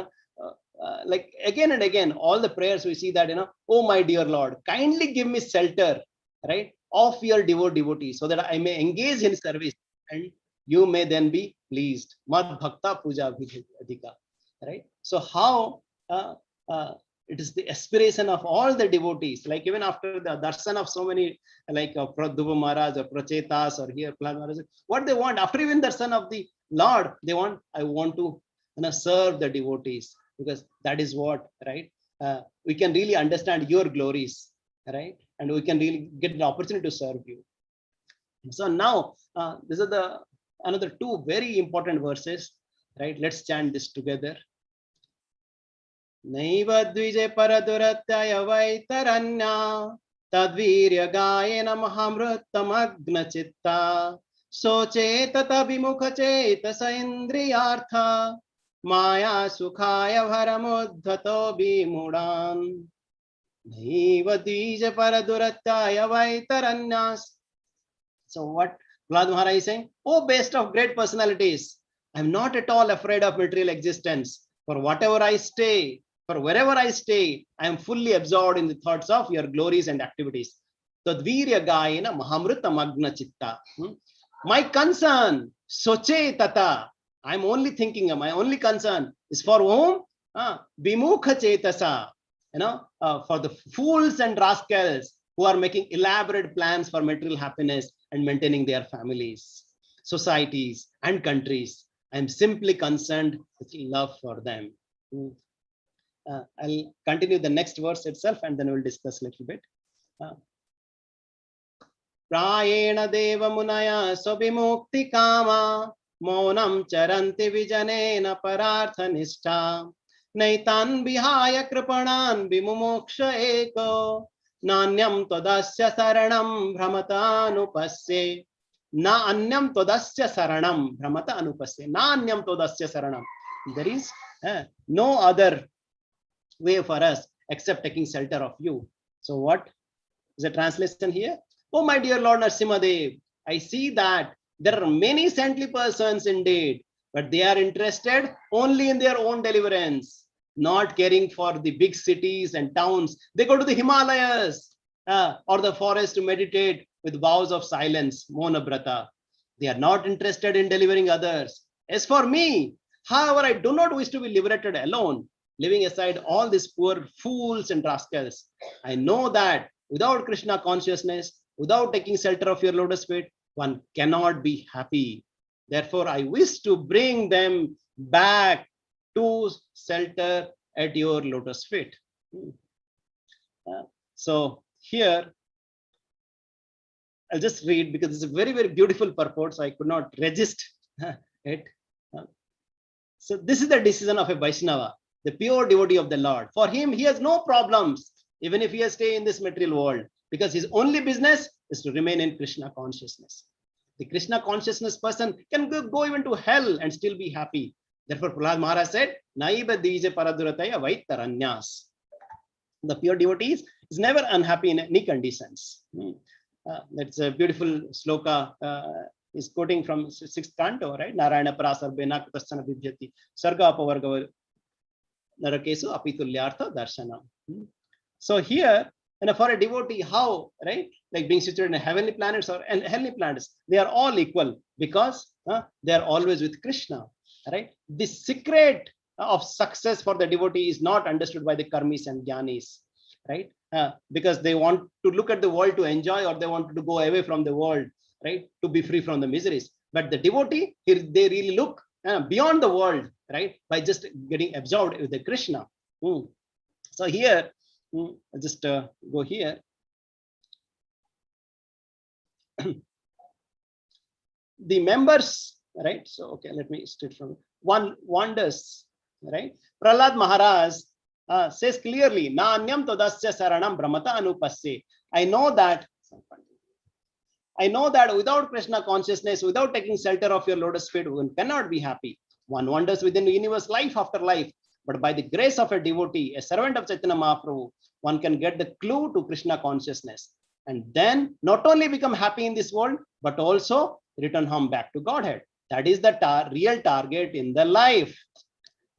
like again and again, all the prayers we see that, oh my dear Lord, kindly give me shelter, right, of your devotee, so that I may engage in service and you may then be pleased. Mad bhakta puja adhika, right? So how it is the aspiration of all the devotees, like even after the darshan of so many, like Pradhuva Maharaj or Prachetas or here Prahalad Maharaj, what they want after even darshan of the Lord, they want, I want to serve the devotees, because that is what, right, we can really understand your glories, right, and we can really get the opportunity to serve you. So now these are the another two very important verses, right? Let's chant this together. Naiva dvije paraduratyaya vaitaranya tadvirya gayena mahamrutamagna chitta soche tata vimukha chetasa indriyartha maya sukhaya bharamudhato bimudan naiva dvije paraduratyaya vaitaranyas. So what Prahalad Maharaj is saying, oh best of great personalities, I'm not at all afraid of material existence. For whatever I stay, for wherever I stay, I am fully absorbed in the thoughts of your glories and activities. Tadvirya gayena mahamrita magna chitta. My concern, soche tata, I'm only thinking, my only concern is for whom? Vimukha chetasa, for the fools and rascals who are making elaborate plans for material happiness and maintaining their families, societies, and countries. I'm simply concerned with love for them. I'll continue the next verse itself, and then we'll discuss a little bit. Prayena deva munaya sobimukti kama monam charanti vijanena parartha nishta naitan vihaya kripanan vimumuksha eko nanyam todasya saranam brahmata anupasye na anyam todasya saranam brahmata anupasye na anyam todasya saranam. There is no other way for us except taking shelter of you. So what is the translation here? Oh my dear Lord Narasimha Dev, I see that there are many saintly persons indeed, but they are interested only in their own deliverance, not caring for the big cities and towns. They go to the Himalayas or the forest to meditate with vows of silence, Mona Brata. They are not interested in delivering others. As for me, however, I do not wish to be liberated alone, leaving aside all these poor fools and rascals. I know that without Krishna consciousness, without taking shelter of your lotus feet, one cannot be happy. Therefore, I wish to bring them back to shelter at your lotus feet. So here, I'll just read because it's a very, very beautiful purport, so I could not resist it. So this is the decision of a Vaishnava, the pure devotee of the Lord. For him, he has no problems, even if he has stay in this material world, because his only business is to remain in Krishna consciousness. The Krishna consciousness person can go even to hell and still be happy. Therefore, Prahalad Maharaj said, Naiba dije paradurataya vaitaranyas. The pure devotee is never unhappy in any conditions. That's a beautiful sloka. Is quoting from 6th canto, right? Narayana prasarbena kutasana vibhyati sarga apavarga narakesu apitulyartha darshana. So here, for a devotee, how, right? Like being situated in heavenly planets or heavenly planets, they are all equal because they are always with Krishna, right? The secret of success for the devotee is not understood by the karmis and jnanis, right? Because they want to look at the world to enjoy, or they want to go away from the world, right, to be free from the miseries. But the devotee, they really look beyond the world, right, by just getting absorbed with the Krishna. So here, I'll just go here. The members, right? So okay, let me start from one wonders, right? Prahalad Maharaj says clearly, Na anyam todasya saranam brahmata anupasya. I know that without Krishna consciousness, without taking shelter of your lotus feet, one cannot be happy. One wanders within the universe life after life. But by the grace of a devotee, a servant of Chaitanya Mahaprabhu, one can get the clue to Krishna consciousness. And then not only become happy in this world, but also return home back to Godhead. That is the real target in the life.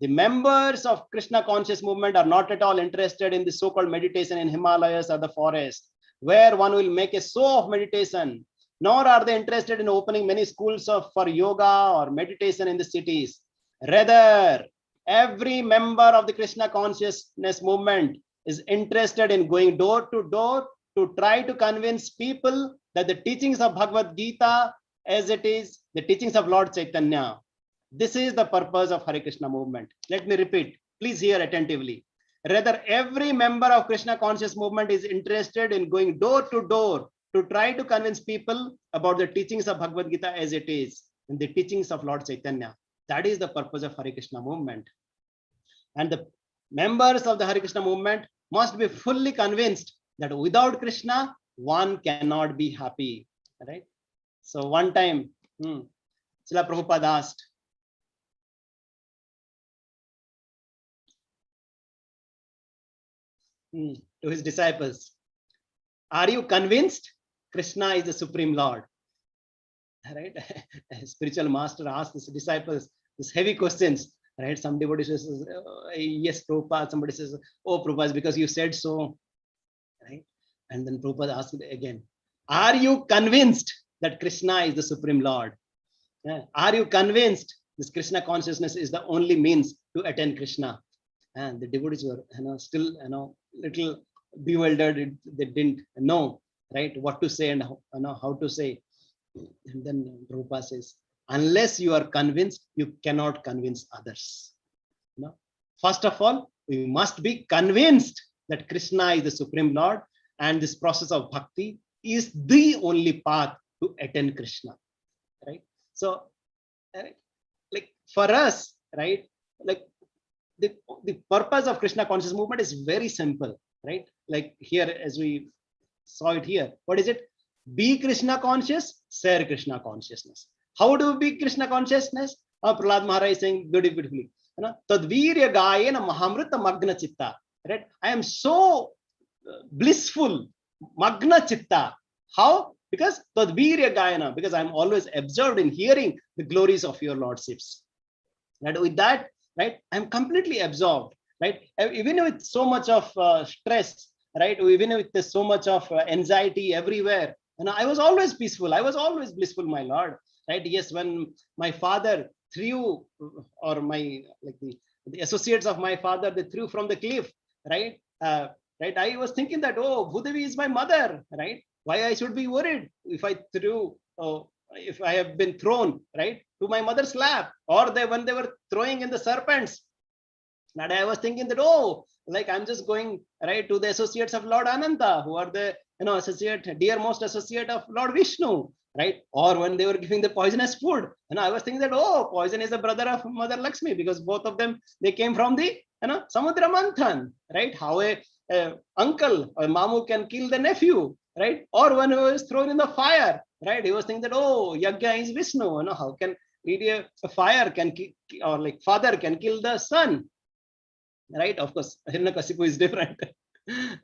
The members of Krishna conscious movement are not at all interested in the so-called meditation in Himalayas or the forest, where one will make a show of meditation, nor are they interested in opening many schools for yoga or meditation in the cities. Rather, every member of the Krishna consciousness movement is interested in going door to door to try to convince people that the teachings of Bhagavad Gita, as it is, the teachings of Lord Chaitanya. This is the purpose of Hare Krishna movement. Let me repeat, please hear attentively. Rather, every member of Krishna conscious movement is interested in going door to door to try to convince people about the teachings of Bhagavad Gita as it is, and the teachings of Lord Chaitanya. That is the purpose of Hare Krishna movement. And the members of the Hare Krishna movement must be fully convinced that without Krishna, one cannot be happy. Right? So one time, Srila Prabhupada asked, to his disciples, are you convinced Krishna is the Supreme Lord? Right? A spiritual master asked his disciples these heavy questions. Right? Some devotee says, yes, Prabhupada. Somebody says, oh, Prabhupada, because you said so. Right? And then Prabhupada asked again, are you convinced that Krishna is the Supreme Lord? Are you convinced this Krishna consciousness is the only means to attain Krishna? And the devotees were, still, little bewildered. They didn't know, right, what to say and how to say. And then Prabhupada says, unless you are convinced, you cannot convince others. First of all, we must be convinced that Krishna is the Supreme Lord, and this process of bhakti is the only path to attain Krishna. Right? So, like for us, right, like the purpose of Krishna conscious movement is very simple, right? Like here, as we saw it here, what is it? Be Krishna conscious, share Krishna consciousness. How do we be Krishna consciousness? Prahalad Maharaj is saying beautifully, Tadvirya gayena mahamrita magna chitta. Right? I am so blissful, magna chitta. How? Because Tadvirya gayena, because I am always absorbed in hearing the glories of your lordships. Right? With that, right, I am completely absorbed. Right? Even with so much of stress, right? Even with so much of anxiety everywhere, And I was always peaceful. I was always blissful, my Lord. Right? Yes, when my father threw, or my like the associates of my father, they threw from the cliff. Right? Right. I was thinking that, oh, Bhudevi is my mother. Right? Why I should be worried if I threw? If I have been thrown, right, to my mother's lap, or when they were throwing in the serpents. And I was thinking that, oh, like I'm just going right to the associates of Lord Ananta, who are the dearmost associate of Lord Vishnu, right? Or when they were giving the poisonous food, and I was thinking that, oh, poison is the brother of Mother Lakshmi, because both of them, they came from the Samudra Manthan, right? How a uncle or mamu can kill the nephew, right? Or when he was thrown in the fire, right? He was thinking that, oh, Yagya is Vishnu, how can really a fire can or like father can kill the son, right? Of course, Hiranyakasipu is different,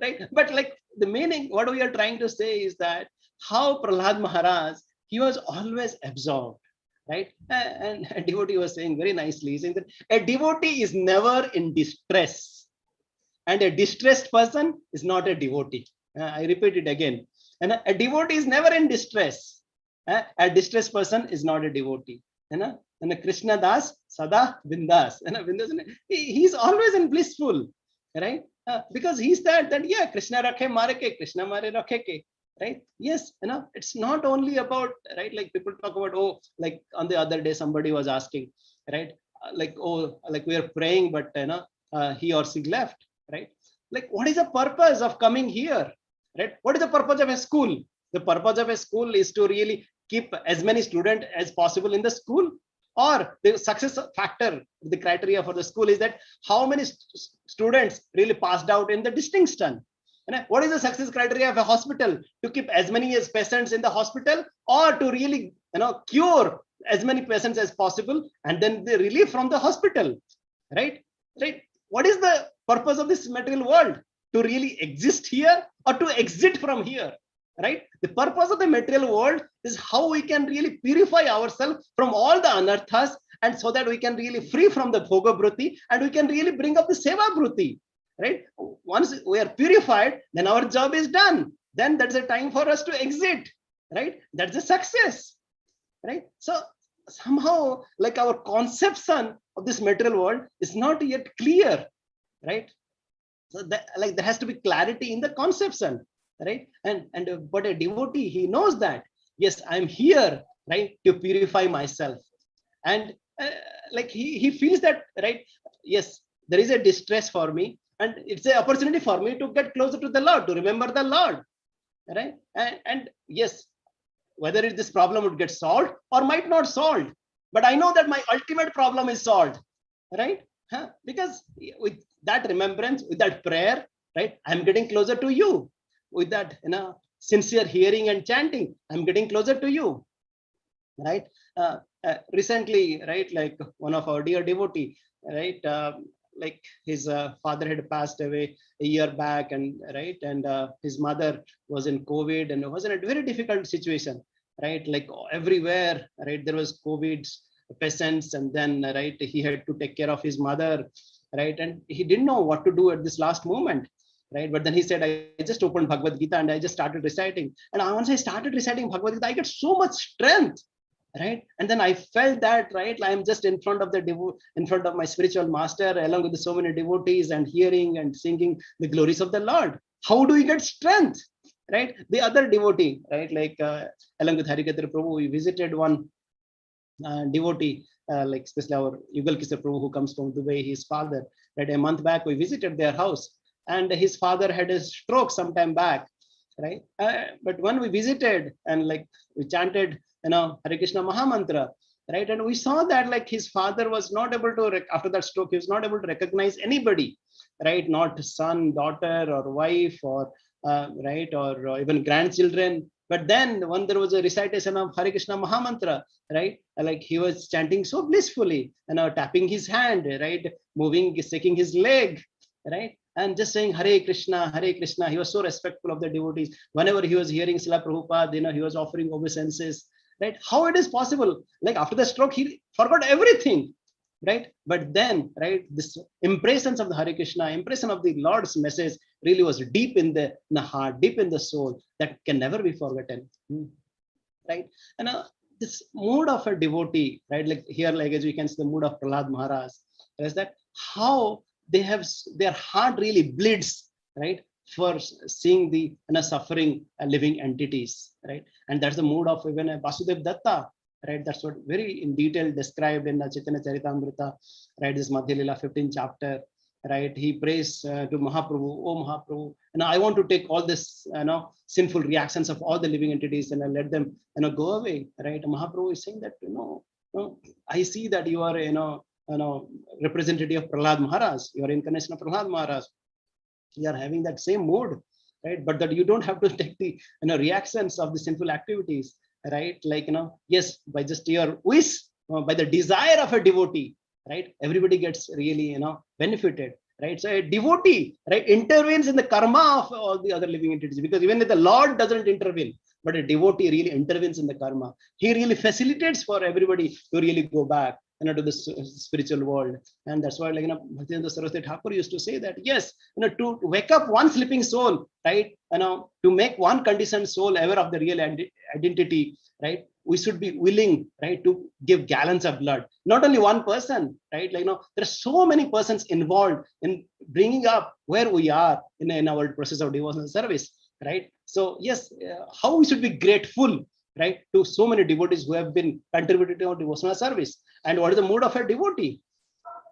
right? But like the meaning, what we are trying to say is that how Prahalad Maharaj, he was always absorbed, right? And a devotee was saying very nicely, saying that a devotee is never in distress, and a distressed person is not a devotee. I repeat it again. And a devotee is never in distress. A distressed person is not a devotee. And Krishna Das Sada Bindas. He's always in blissful, right? Because he's that yeah, Krishna rakhe mare ke, Krishna mare rakhe ke, right? Yes, it's not only about, right? Like people talk about, oh, like on the other day somebody was asking, right? Like, oh, like we are praying, but he or she left, right? Like, what is the purpose of coming here, right? What is the purpose of a school? The purpose of a school is to really keep as many students as possible in the school. Or the success factor, the criteria for the school is that how many students really passed out in the distinction. And what is the success criteria of a hospital? To keep as many as patients in the hospital, or to really cure as many patients as possible, and then the relief from the hospital, right? Right? What is the purpose of this material world? To really exist here or to exit from here? Right? The purpose of the material world is how we can really purify ourselves from all the anarthas, and so that we can really free from the bhoga bruti, and we can really bring up the seva bruti, right? Once we are purified, then our job is done. Then that's a time for us to exit, right? That's a success, right? So somehow, like, our conception of this material world is not yet clear, right? So that, like, there has to be clarity in the conception, right? And but a devotee, he knows that, yes, I'm here, right, to purify myself. And like he feels that, right, yes, there is a distress for me, and it's an opportunity for me to get closer to the Lord, to remember the Lord, right? And yes, whether this problem would get solved or might not solved, but I know that my ultimate problem is solved, right? Because with that remembrance, with that prayer, right, I'm getting closer to you. With that sincere hearing and chanting, I'm getting closer to you, right? Recently, right, like one of our dear devotee, right, like his father had passed away a year back, and right, and his mother was in COVID, and it was in a very difficult situation, right? Like everywhere, right, there was COVID patients, and then right, he had to take care of his mother, right, and he didn't know what to do at this last moment, right? But then he said, I just opened Bhagavad Gita and I just started reciting. And once I started reciting Bhagavad Gita, I get so much strength, right? And then I felt that, right, I'm just in front of in front of my spiritual master, along with so many devotees, and hearing and singing the glories of the Lord. How do we get strength, right? The other devotee, right, like along with Harikatra Prabhu, we visited one devotee, like especially our Yugal Kishore Prabhu, who comes from Dubai, his father, right? A month back, we visited their house. And his father had a stroke sometime back, right? But when we visited and like we chanted, Hare Krishna Mahamantra, right? And we saw that like his father was not able to, after that stroke, he was not able to recognize anybody, right? Not son, daughter, or wife, or right, or even grandchildren. But then when there was a recitation of Hare Krishna Mahamantra, right? Like he was chanting so blissfully, tapping his hand, right? Moving, shaking his leg, right? And just saying Hare Krishna, Hare Krishna. He was so respectful of the devotees. Whenever he was hearing Srila Prabhupada, he was offering obeisances, right? How it is possible? Like after the stroke, he forgot everything, right? But then, right, this impressions of the Hare Krishna, impression of the Lord's message really was deep in the heart, deep in the soul, that can never be forgotten. Right? And this mood of a devotee, right? Like here, like as we can see, the mood of Prahalad Maharaj, is that how they have their heart really bleeds, right, for seeing the suffering living entities, right? And that's the mood of even Vasudev Datta, right? That's what very in detail described in Chaitanya Charitamrita, right? This Madhya Lila 15th chapter, right? He prays to Mahaprabhu, oh Mahaprabhu, and I want to take all this, sinful reactions of all the living entities and I let them, go away, right? Mahaprabhu is saying that, I see that you are, representative of Prahalad Maharaj, you are incarnation of Prahalad Maharaj. You are having that same mood, right? But that you don't have to take the, reactions of the sinful activities, right? Like, yes, by just your wish, by the desire of a devotee, right? Everybody gets really, benefited, right? So a devotee, right, intervenes in the karma of all the other living entities, because even if the Lord doesn't intervene, but a devotee really intervenes in the karma. He really facilitates for everybody to really go back, to the spiritual world. And that's why, like, Bhaktivinoda Saraswati Thakur used to say that, yes, to wake up one sleeping soul, right, to make one conditioned soul aware of the real identity, right, we should be willing, right, to give gallons of blood. Not only one person, right, like, there are so many persons involved in bringing up where we are in our process of devotional service, right? So yes, how we should be grateful, right, to so many devotees who have been contributed to our devotional service. And what is the mood of a devotee,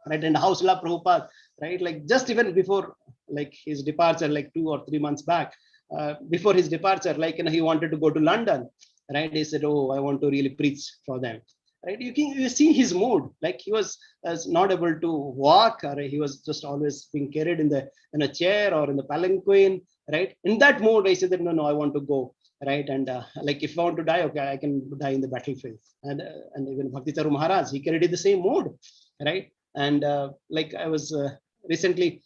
right? And how Srila Prabhupada, right, like just even before, like his departure, like 2 or 3 months back, before his departure, like, he wanted to go to London, right? He said, oh, I want to really preach for them, right? You see his mood, like he was not able to walk, or he was just always being carried in a chair or in the palanquin, right? In that mood, I said that, no, I want to go, right? And like, if I want to die, okay, I can die in the battlefield. And even Bhakti Charu Maharaj, he carried the same mood, right? And like I was recently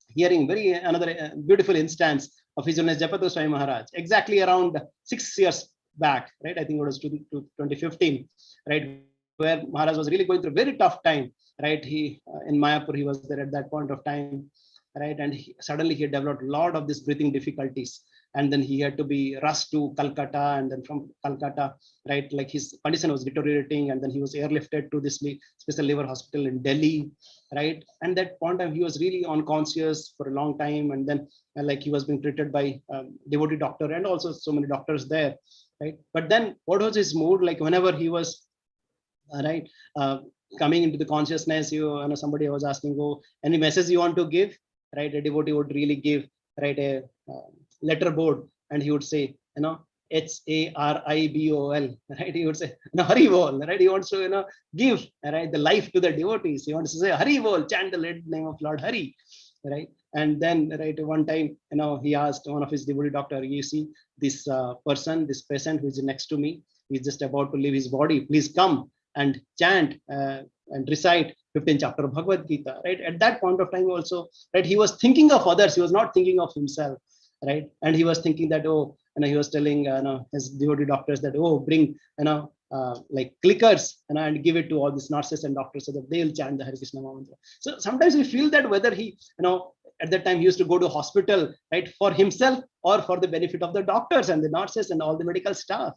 hearing another beautiful instance of His Holiness Japato Swami Maharaj, exactly around 6 years back, right? I think it was 2015, right? Where Maharaj was really going through a very tough time, right? He in Mayapur, he was there at that point of time, right? And suddenly he developed a lot of these breathing difficulties, and then he had to be rushed to Calcutta, and then from Calcutta, right, like his condition was deteriorating, and then he was airlifted to this special liver hospital in Delhi, right? And that point of he was really unconscious for a long time, and then like he was being treated by devotee doctor and also so many doctors there, right? But then what was his mood like whenever he was right coming into the consciousness? Somebody was asking, oh, any message you want to give, right? A devotee would really give, right, a letter board, and he would say, HARIBOL, right? He would say, Haribol, right? He wants to, give, right, the life to the devotees. He wants to say, Haribol, chant the name of Lord Hari, right? And then, right, one time, he asked one of his devotee doctor, you see this person, this patient who is next to me, he's just about to leave his body. Please come and chant and recite 15th chapter of Bhagavad Gita, right? At that point of time also, right, he was thinking of others. He was not thinking of himself, right? And he was thinking that, oh, he was telling his devotee doctors that, oh, bring, like clickers, and give it to all these nurses and doctors so that they'll chant the Hare Krishna mantra. So sometimes we feel that whether he, at that time he used to go to hospital, right, for himself or for the benefit of the doctors and the nurses and all the medical staff,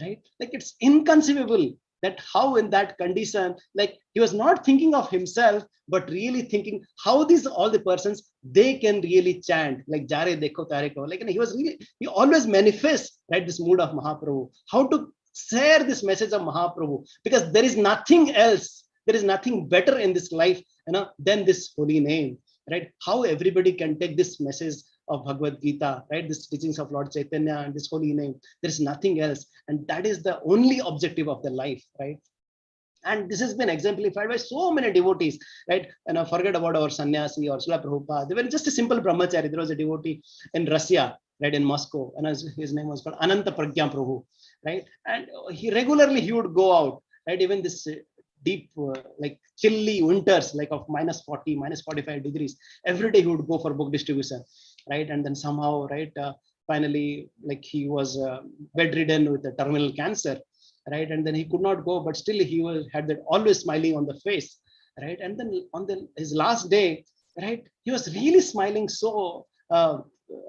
right? Like it's inconceivable that how in that condition, like he was not thinking of himself, but really thinking how these all the persons, they can really chant like Jare Dekho Tare Ko. Like, he always manifests, right, this mood of Mahaprabhu, how to share this message of Mahaprabhu, because there is nothing else, there is nothing better in this life, than this holy name, right? How everybody can take this message of Bhagavad Gita, right? This teachings of Lord Chaitanya and this holy name. There is nothing else. And that is the only objective of the life, right? And this has been exemplified by so many devotees, right? And forget about our sannyasi or Srila Prabhupada. They were just a simple brahmachari. There was a devotee in Russia, right, in Moscow, and his name was called Ananta Pragya Prabhu, right? And he would go out, right? Even this deep, like chilly winters, like of -40, -45 degrees. Every day he would go for book distribution, right? And then somehow, right, finally, like he was bedridden with a terminal cancer, right? And then he could not go, but still he had that always smiling on the face, right? And then on his last day, right, he was really smiling so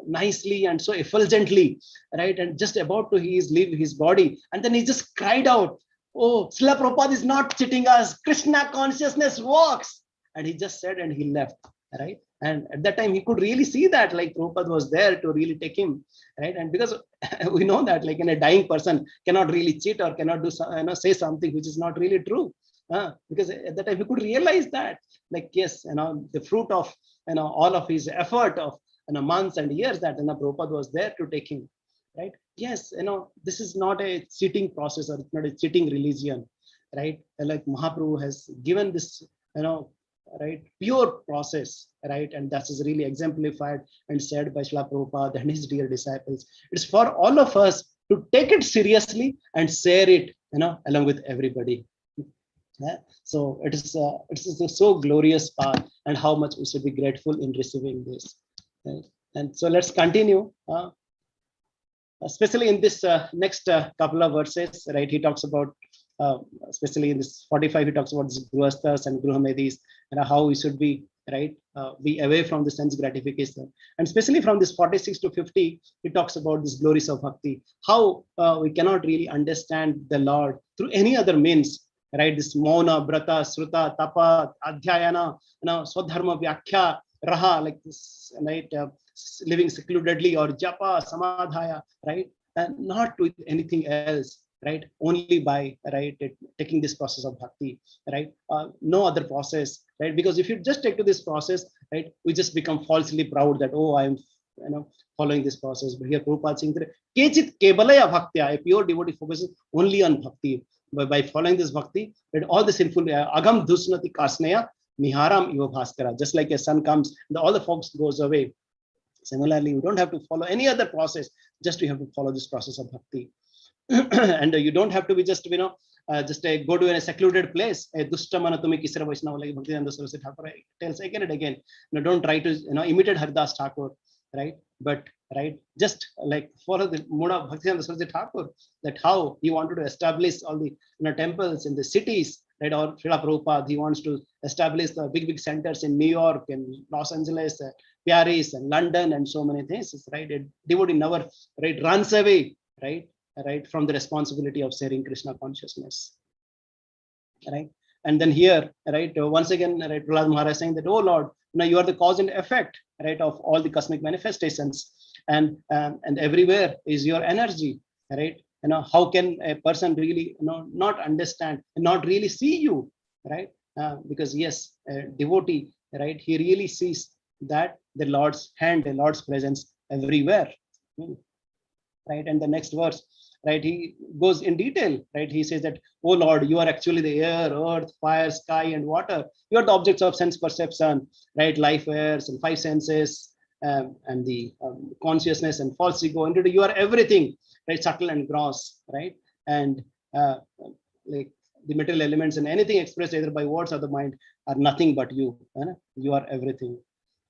nicely and so effulgently, right? And just about to leave his body, and then he just cried out, "Oh, Srila Prabhupada is not cheating us. Krishna consciousness works." And he just said, and he left, right? And at that time, he could really see that, like, Prabhupada was there to really take him, right? And because we know that, like, in a dying person cannot really cheat or cannot do, say something which is not really true. Because at that time, he could realize that, like, yes, the fruit of, all of his effort of, months and years, that, Prabhupada was there to take him, right? Yes, this is not a cheating process, or it's not a cheating religion, right? Like Mahaprabhu has given this, right, pure process, right? And that is really exemplified and said by Srila Prabhupada and his dear disciples. It's for all of us to take it seriously and share it, along with everybody. Yeah? So it is a so glorious path, and how much we should be grateful in receiving this. Right? And so let's continue. Especially in this next couple of verses, right? He talks about, especially in this 45, he talks about this grihasthas and gruhamedis, and how we should be, right, be away from the sense gratification. And especially from this 46 to 50, he talks about this glories of bhakti, how we cannot really understand the Lord through any other means, right? This mauna, brata, sruta, tapa, adhyayana, swadharma, vyakhya, raha, like this, right? Living secludedly, or japa, samadhaya, right? And not with anything else, right? Only by, right, taking this process of bhakti, right? No other process, right? Because if you just take to this process, right, we just become falsely proud that, oh, I'm, following this process. But here Prabhupada saying that kechit kebalaya bhaktya, a pure devotee focuses only on bhakti. By following this bhakti, that all the sinful agam dusnati kasnaya niharam iva bhaskara, just like a sun comes, all the fog goes away. Similarly, you don't have to follow any other process, just you have to follow this process of bhakti. And you don't have to be just, just go to a secluded place. Dustamana kisra Vaishnava, like Bhaktivedanta Saraswati Thakur tells again and again. Don't try to imitate Haridas Thakur, right? But right, just like follow the mode of Bhaktivedanta Saraswati Thakur, that how he wanted to establish all the temples in the cities, right? Or Srila Prabhupada, he wants to establish the big centers in New York and Los Angeles, Paris and London, and so many things, right? A devotee never, right, runs away, right, from the responsibility of sharing Krishna consciousness, right? And then here, right, once again, right, Prahalad Maharaj saying that, oh Lord, you are the cause and effect, right, of all the cosmic manifestations, and everywhere is your energy, right? How can a person really, not understand and not really see you, right? Because yes, a devotee, right, he really sees that the Lord's hand, the Lord's presence everywhere, right? And the next verse, right, he goes in detail, right? He says that, oh Lord, you are actually the air, earth, fire, sky, and water. You are the objects of sense perception, right? Life, airs, and five senses, and the consciousness and false ego. And you are everything, right? Subtle and gross, right? And like the material elements and anything expressed either by words or the mind are nothing but you. You are everything,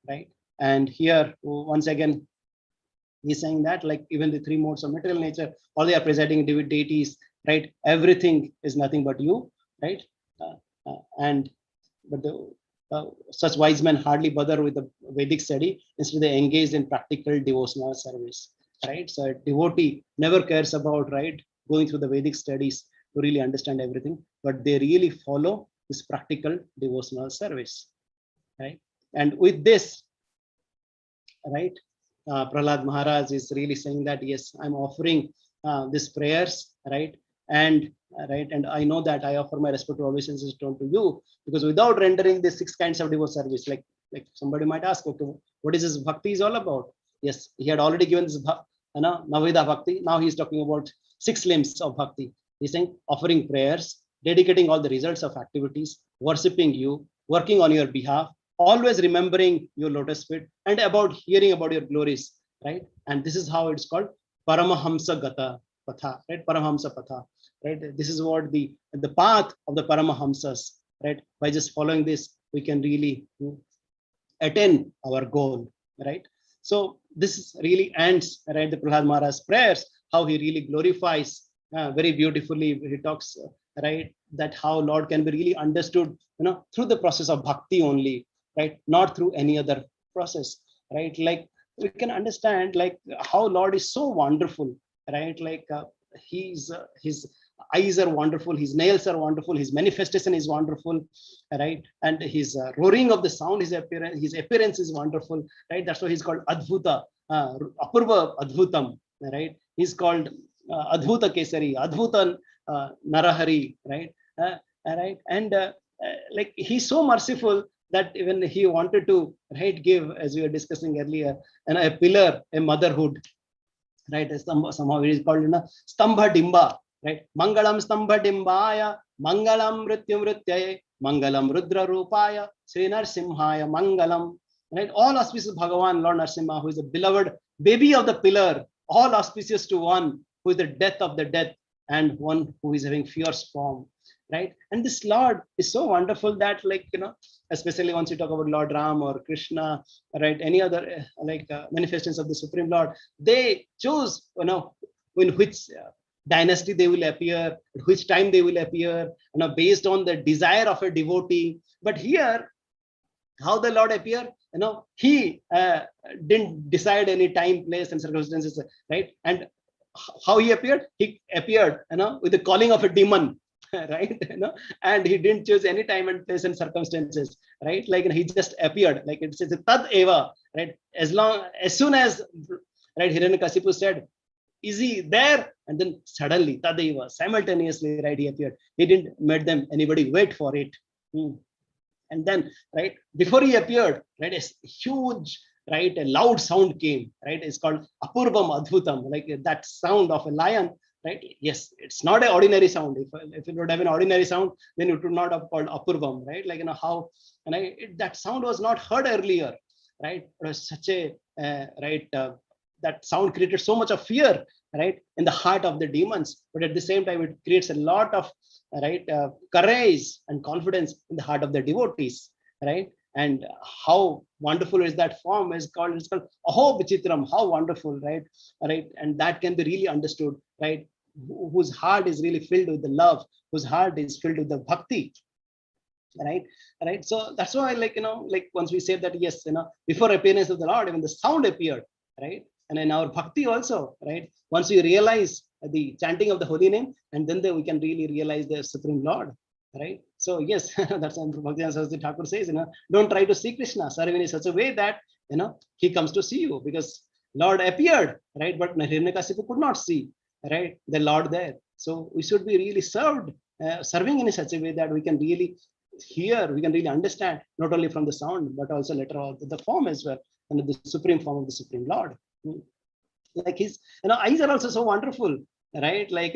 right? And here, once again, he's saying that, like, even the three modes of material nature, all they are presiding deities, right? Everything is nothing but you, right? But such wise men hardly bother with the Vedic study. Instead, they engage in practical devotional service, right? So a devotee never cares about, right, going through the Vedic studies to really understand everything, but they really follow this practical devotional service, right? And with this, right, Prahalad Maharaj is really saying that, yes, I'm offering these prayers, right? And I know that I offer my respectful obeisances to you, because without rendering the 6 kinds of devotional service, like somebody might ask, okay, what is this bhakti is all about? Yes, he had already given this Navida bhakti. Now he's talking about 6 limbs of bhakti. He's saying offering prayers, dedicating all the results of activities, worshipping you, working on your behalf, always remembering your lotus feet, and about hearing about your glories, right? And this is how it's called Paramahamsa Gata Patha, right? Paramahamsa Patha, right? This is what the path of the Paramahamsas, right? By just following this, we can really attain our goal, right? So this really ends, right, the Prahalad Maharaj's prayers, how he really glorifies very beautifully. He talks, right, that how Lord can be really understood, through the process of bhakti only, right? Not through any other process, right? Like we can understand like how Lord is so wonderful, right? Like his eyes are wonderful, his nails are wonderful, his manifestation is wonderful, right? And his roaring of the sound, his appearance is wonderful, right? That's why he's called Adbhuta, Apurva Adbhutam, right? He's called Adbhuta Kesari, Adbhuta Narahari, right? Right? And like he's so merciful that even he wanted to, right, give, as we were discussing earlier, and a pillar, a motherhood, right? Somehow it is called Stambha Dimba, right? Mangalam Stambha Dimbaya, Mangalam Mrityumrityaye, Mangalam Rudra Rupaya, Sri Narasimhaya, Mangalam, right? All auspicious Bhagavan, Lord Narasimha, who is the beloved baby of the pillar, all auspicious to one who is the death of the death and one who is having fierce form, right? And this Lord is so wonderful that, like, especially once you talk about Lord Ram or Krishna, right? Any other manifestations of the Supreme Lord, they choose, in which dynasty they will appear, at which time they will appear, based on the desire of a devotee. But here, how the Lord appeared, he didn't decide any time, place, and circumstances, right? And how he appeared? He appeared, with the calling of a demon, right? And he didn't choose any time and place and circumstances, right? Like he just appeared, like it says tad eva, right? As soon as, right, Hiranyakasipu said, is he there? And then suddenly, tad eva, simultaneously, right, he appeared. He didn't make them anybody wait for it. And then, right, before he appeared, right, a huge, right, a loud sound came, right? It's called Apurvam Adbhutam, like that sound of a lion, right? Yes, it's not an ordinary sound. If it would have an ordinary sound, then it would not have called Apurvam, right? Like, how, and that sound was not heard earlier, right? It was such a, that sound created so much of fear, right, in the heart of the demons. But at the same time, it creates a lot of, right, courage and confidence in the heart of the devotees, right? And how wonderful is that form? It's called Aho Vichitram, how wonderful, right? Right, and that can be really understood, right? Whose heart is really filled with the love, whose heart is filled with the bhakti, right? Right. So that's why, like, like once we said that, yes, before appearance of the Lord, even the sound appeared, right? And in our bhakti also, right? Once we realize the chanting of the holy name, and then we can really realize the Supreme Lord, right? So yes, that's what Bhaktivinoda Saraswati Thakur says, don't try to see Krishna, serve in such a way that, he comes to see you, because Lord appeared, right? But Hiranyakasipu could not see, right, the Lord there. So we should be really serving in such a way that we can really hear, we can really understand, not only from the sound, but also later on the form as well, and the supreme form of the Supreme Lord. Like his, eyes are also so wonderful, right? Like,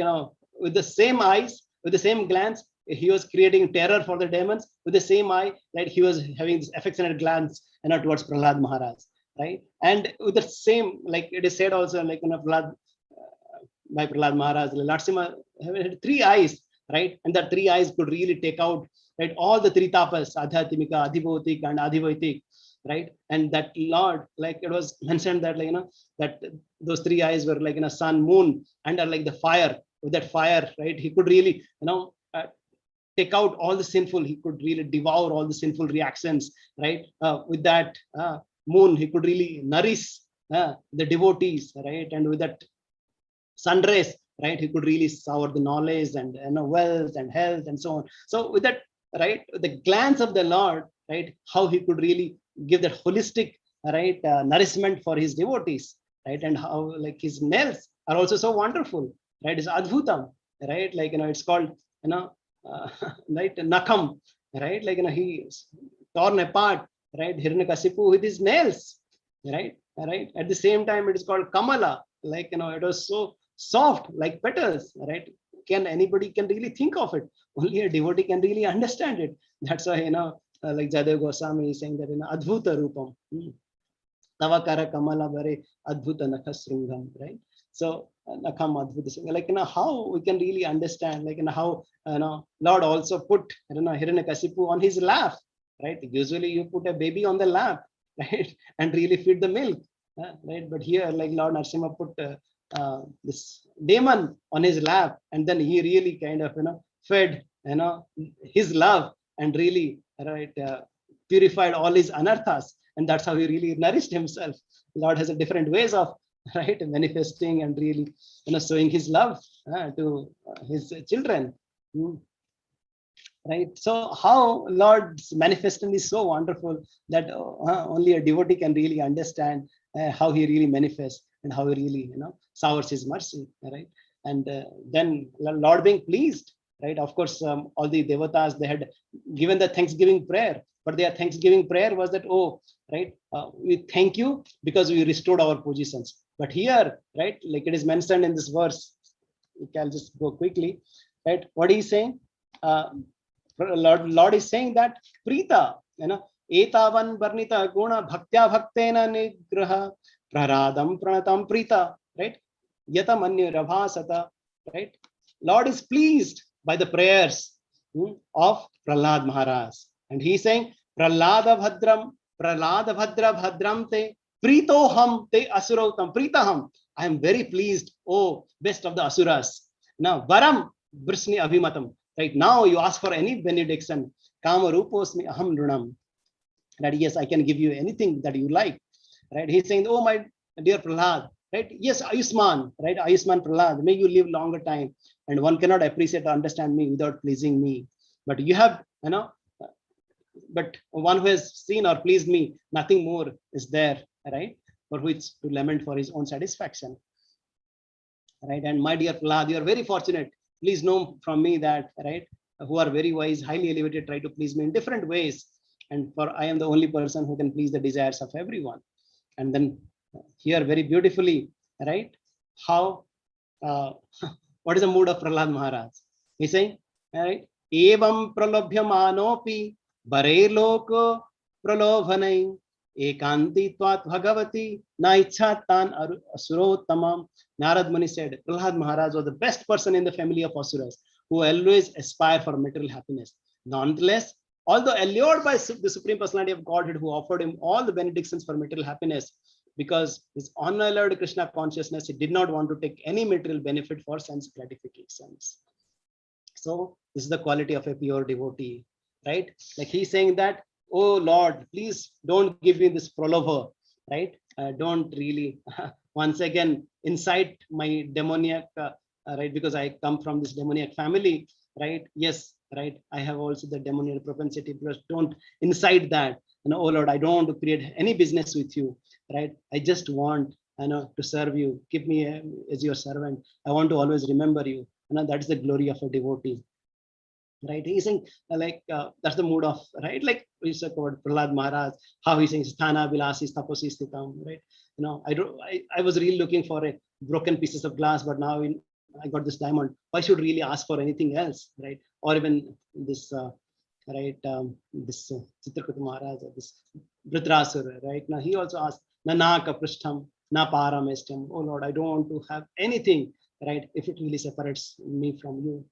with the same eyes, with the same glance, he was creating terror for the demons. With the same eye, right, he was having this affectionate glance, towards Prahalad Maharaj, right? And with the same, like it is said also, like, by Prahalad Maharaj, Narasimha had 3 eyes, right? And the 3 eyes could really take out, right, all the 3 tapas, Adhyatmika, Adhibautik, and Adhivaitik, right? And that Lord, like it was mentioned that, like, that those 3 eyes were like, sun, moon, and are like the fire. With that fire, right, he could really, take out all the sinful, he could really devour all the sinful reactions, right? With that moon, he could really nourish the devotees, right? And with that sun rays, right, he could really shower the knowledge and, wealth and health and so on. So with that, right, the glance of the Lord, right, how he could really give that holistic, right, nourishment for his devotees, right? And how, like, his nails are also so wonderful, right? It's adbhutam, right? Like, it's called, right, nakam, right? Like, he torn apart, right, Hiranyakasipu with his nails, right? Right. At the same time, it is called kamala, like, it was so soft, like petals, right? Anybody can really think of it? Only a devotee can really understand it. That's why, like Jadev Goswami is saying that, adbhuta rupam, tavakara kamala bare adbhuta nakhasringam, right? So nakham adbhuta, like, how we can really understand, like, how, Lord also put, Hiranyakasipu on his lap, right? Usually you put a baby on the lap, right, and really feed the milk, right? But here, like, Lord Narasimha put this demon on his lap, and then he really kind of, fed his love and really, right, purified all his anarthas, and that's how he really nourished himself. Lord has a different ways of right manifesting and really showing his love to his children. Right, so how Lord's manifestation is so wonderful that only a devotee can really understand how he really manifests and how he really showers his mercy, right? And then Lord being pleased, right? Of course, all the devatas, they had given the thanksgiving prayer, but their thanksgiving prayer was that, oh, right, we thank you because we restored our positions. But here, right, like it is mentioned in this verse, I'll just go quickly, right? What he's saying, Lord is saying that Prita, etavan varnita guna bhaktya bhaktena nigraha praradam pranatam Prita, right? Yata manyu rabhasata, right? Lord is pleased by the prayers of Prahalad Maharaj. And he's saying, Prahalada Bhadram, Prahalada Bhadra Bhadram te Pritoham te Asurotam Pritaham. I am very pleased, oh, best of the Asuras. Now, Varam Brisni Abhimatam. Right now, you ask for any benediction. Kama Ruposmi Aham Runam. That yes, I can give you anything that you like. Right? He's saying, oh, my dear Prahalad. Right? Yes, Ayushman, right? Ayushman Prahalad, may you live longer time. And one cannot appreciate or understand me without pleasing me. But you have, but one who has seen or pleased me, nothing more is there, right? For which to lament for his own satisfaction. Right? And my dear Prahalad, you are very fortunate. Please know from me that, right, who are very wise, highly elevated, try to please me in different ways. And for I am the only person who can please the desires of everyone. And then here very beautifully, right, how, what is the mood of Prahalad Maharaj? He's saying, right, evam pralobhyamanopi bareloko pralobhanai ekanti tvat bhagavati na ichhatan asurotamam. Narad Muni said, Prahalad Maharaj was the best person in the family of Asuras who always aspire for material happiness. Nonetheless, although allured by the Supreme Personality of Godhead who offered him all the benedictions for material happiness, because his unalloyed Krishna consciousness, he did not want to take any material benefit for sense gratifications. So this is the quality of a pure devotee, right? Like he's saying that, oh Lord, please don't give me this pralobha, right? Don't really once again incite my demoniac, right? Because I come from this demoniac family, right? Yes, right. I have also the demoniac propensity, because don't incite that. Oh Lord, I don't want to create any business with you, right? I just want, to serve you. Keep me as your servant. I want to always remember you. That's the glory of a devotee. Right, he's saying that's the mood of, right, like we said about Prahalad Maharaj, how he's saying sthana vilasi tapasi sthitam, right? I was really looking for a broken pieces of glass, but now I got this diamond. Why should really ask for anything else, right? Or even this right, this Chitrakuta Maharaj, this Vritrasura, right? Now he also asked nanaka prishtham na paramestam. Oh Lord, I don't want to have anything, right, if it really separates me from you,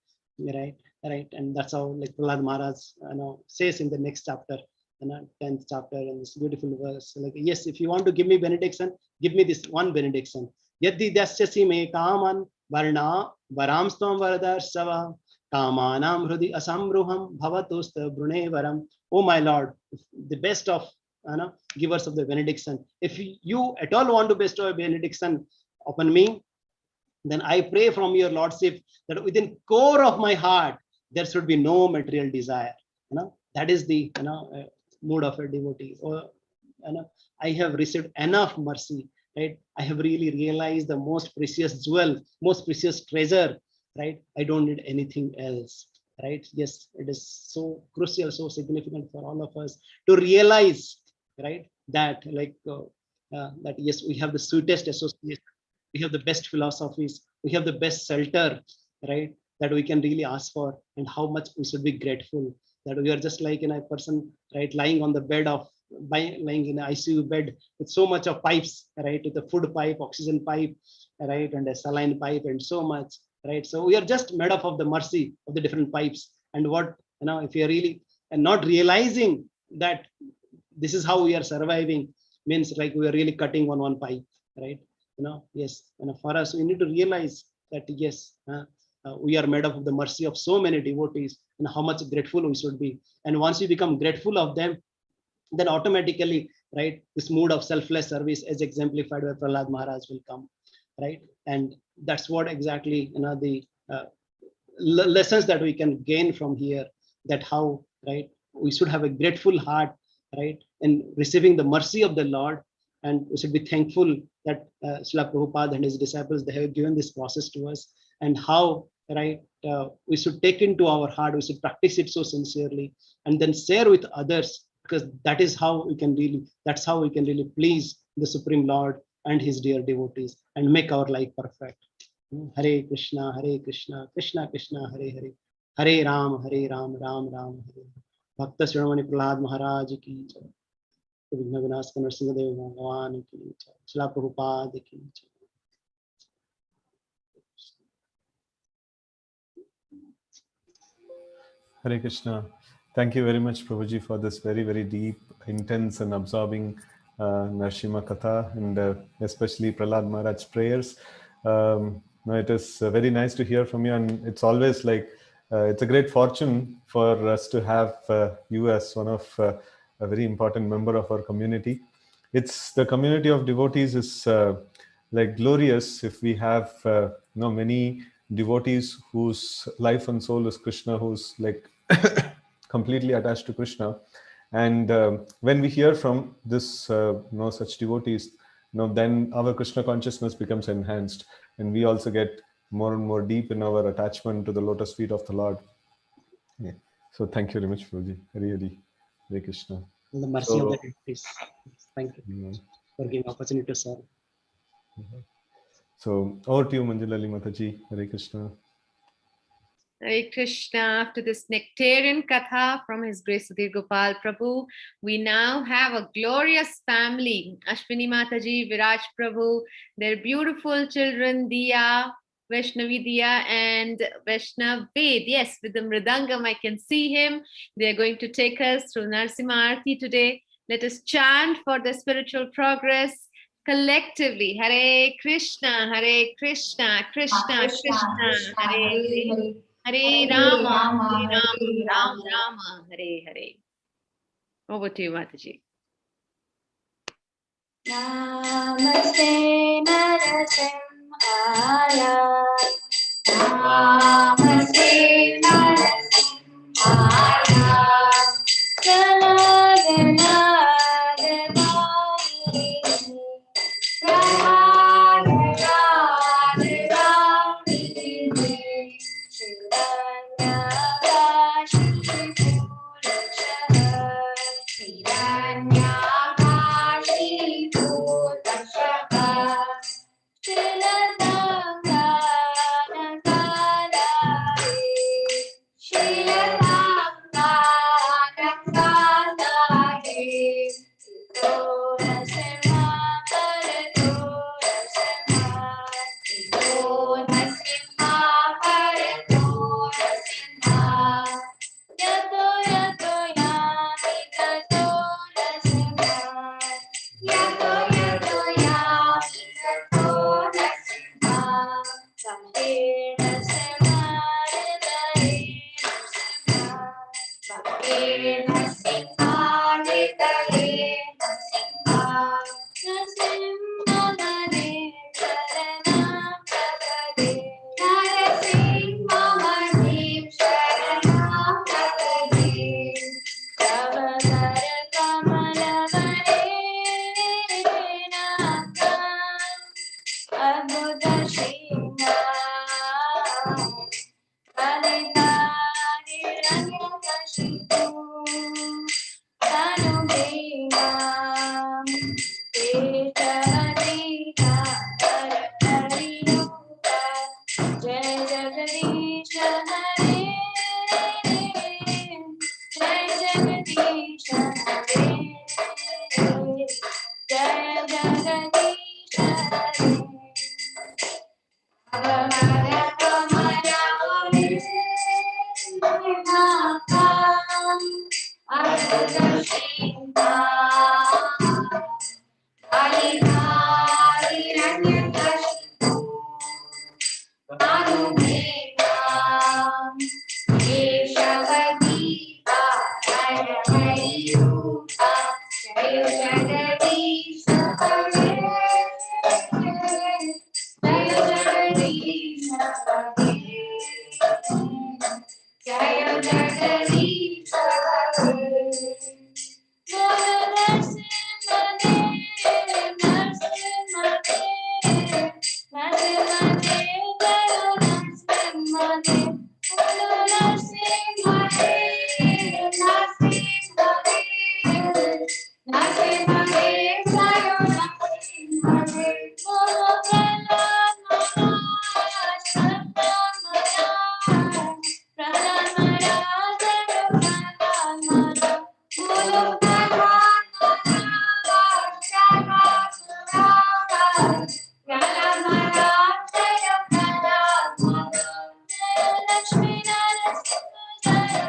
right? Right, and that's how like Prahalad Maharaj says in the next chapter, 10th chapter, in this beautiful verse, like, yes, if you want to give me benediction, give me this one benediction. Yaddi dasyasi me kaman varna varamstam varadarshava kamanam hrudi asamruham bhavatosta brune varam. Oh my Lord, the best of givers of the benediction, if you at all want to bestow a benediction upon me, then I pray from your Lordship that within core of my heart, there should be no material desire. That is the mood of a devotee. Or I have received enough mercy, right? I have really realized the most precious jewel, most precious treasure, right? I don't need anything else, right? Yes, it is so crucial, so significant for all of us to realize, right, that that yes, we have the sweetest association, we have the best philosophies, we have the best shelter, right, that we can really ask for, and how much we should be grateful that we are just like in a person, right, lying on the bed of, lying in an ICU bed with so much of pipes, right, with the food pipe, oxygen pipe, right, and a saline pipe, and so much, right? So we are just made up of the mercy of the different pipes. And what, if you are really and not realizing that this is how we are surviving, means like we are really cutting on one pipe, right? Yes, for us, we need to realize that yes, we are made up of the mercy of so many devotees, and how much grateful we should be. And once we become grateful of them, then automatically, right, this mood of selfless service, as exemplified by Prahalad Maharaj, will come, right? And that's what exactly, the lessons that we can gain from here, that how, right, we should have a grateful heart, right, in receiving the mercy of the Lord, and we should be thankful that Srila Prabhupada and his disciples, they have given this process to us, and how, right, we should take into our heart, we should practice it so sincerely, and then share with others, because that is how we can really, that's how we can really please the Supreme Lord and his dear devotees, and make our life perfect. Hare Krishna, Krishna Krishna, Hare Hare, Hare Ram, Ram Ram, Hare. Bhakta Shramani Prahalad Maharaj ki jai. Vigna Vinashka Narasimha Dev Bhagavan ki jai. Srila Prabhupada ki jai. Hare Krishna. Thank you very much, Prabhuji, for this very, very deep, intense and absorbing Narasimha Katha, and especially Prahalad Maharaj's prayers. No, it is very nice to hear from you, and it's always like, it's a great fortune for us to have you as one of a very important member of our community. It's the community of devotees is like glorious if we have many devotees whose life and soul is Krishna, who's like completely attached to Krishna. And when we hear from this such devotees, then our Krishna consciousness becomes enhanced, and we also get more and more deep in our attachment to the lotus feet of the Lord. Yeah. So thank you very much, Prabhuji. Really, Hare Krishna. The mercy of the devotees. Thank you for giving opportunity to serve. So over to you, Manjulali Mataji. Hare Krishna. Hare Krishna. After this nectarian katha from His Grace Sudhir Gopal Prabhu, we now have a glorious family. Ashwini Mataji, Viraj Prabhu, their beautiful children, Diya, Vaishnavi Diya, and Vaishnav Ved. Yes, with the Mridangam, I can see him. They are going to take us through Narasimha Arti today. Let us chant for the spiritual progress collectively. Hare Krishna, Krishna, Krishna, Hare Hare. Hare Rama, Rama Rama, Hare Hare. Over to you, Mataji. Namaste Narasimhaya. Namaste Narasimhaya. Jayo Jagadish Hare, Jayo Jagadish Hare, Jayo Jagadish Hare. Bolo Narasimha Dev, Narasimha Dev, Narasimha Dev, Jayo Narasimha Dev. Bolo Narasimha Dev, Narasimha Dev, Narasimha Dev, Jayo Narasimha Dev. Bolo Prahalad Maharaj, Prahalad Maharaj, Jayo Prahalad Maharaj. Bolo Prahalad Maharaj, Prahalad Maharaj, Jayo Prahalad Maharaj. Jayo Lakshmi Narasimha, Jayo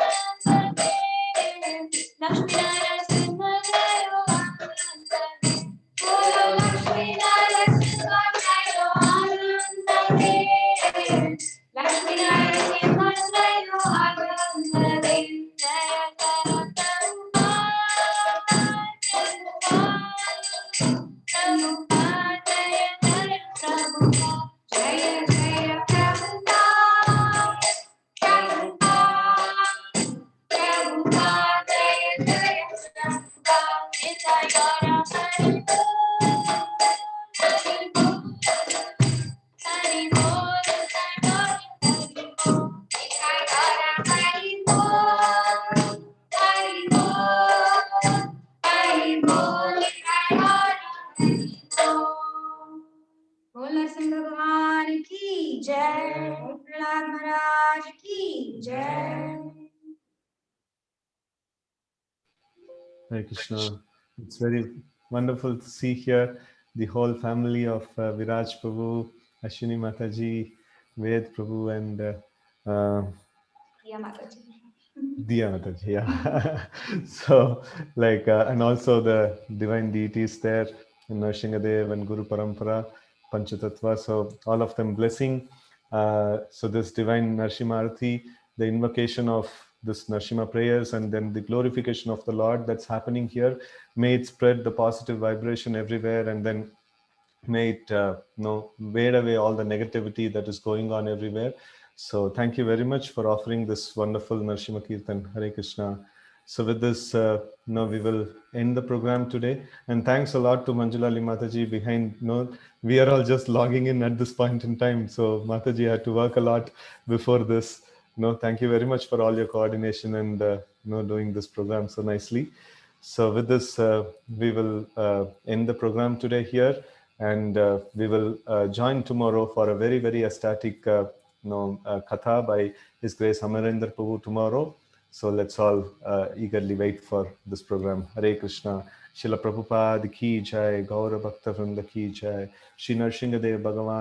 Ananda Dev, Lakshmi Narasimha, Jayo Ananda Dev. Bolo Lakshmi Narasimha, Jayo Ananda Dev, Lakshmi Narasimha, Jayo Ananda Dev. Jaya Jaya Prabhupada, Jaya Jaya Prabhupada, Jaya Jaya Prabhupada, Prabhupada, Prabhupada, Jaya Jaya Prabhupada, Nitai Gaura Hari Bol, Hari Bol, Nitai Gaura Hari Bol, Nitai Gaura Hari Bol, Hari Bol, Hari Bol, Nitai Gaura Hari Bol. बोल नरसिंह भगवान की जय, प्रहलाद महाराज की जय. Hare Krishna. It's very wonderful to see here the whole family of Viraj Prabhu, Ashwini Mataji, Ved Prabhu, and Priya Mataji. Diya Mataji. Yeah. So, like, and also the divine deities there, Narshingadev and Guru Parampara, Panchatattva. So, all of them blessing. So, this divine Narsimha Arati, the invocation of this Narsimha prayers, and then the glorification of the Lord that's happening here, may it spread the positive vibration everywhere, and then may it wade away all the negativity that is going on everywhere. So thank you very much for offering this wonderful Narsimha Kirtan. Hare Krishna. So with this, we will end the program today. And thanks a lot to Manjula Mataji behind. We are all just logging in at this point in time. So Mataji had to work a lot before this. Thank you very much for all your coordination and doing this program so nicely. So with this, we will end the program today here, and we will join tomorrow for a very, very ecstatic Katha by His Grace Amarendra Prabhu tomorrow. So let's all eagerly wait for this program. Hare Krishna. Srila Prabhupada ki jai, Gaura Bhakta Vrinda ki jai, Shri Narsinghadev Bhagavan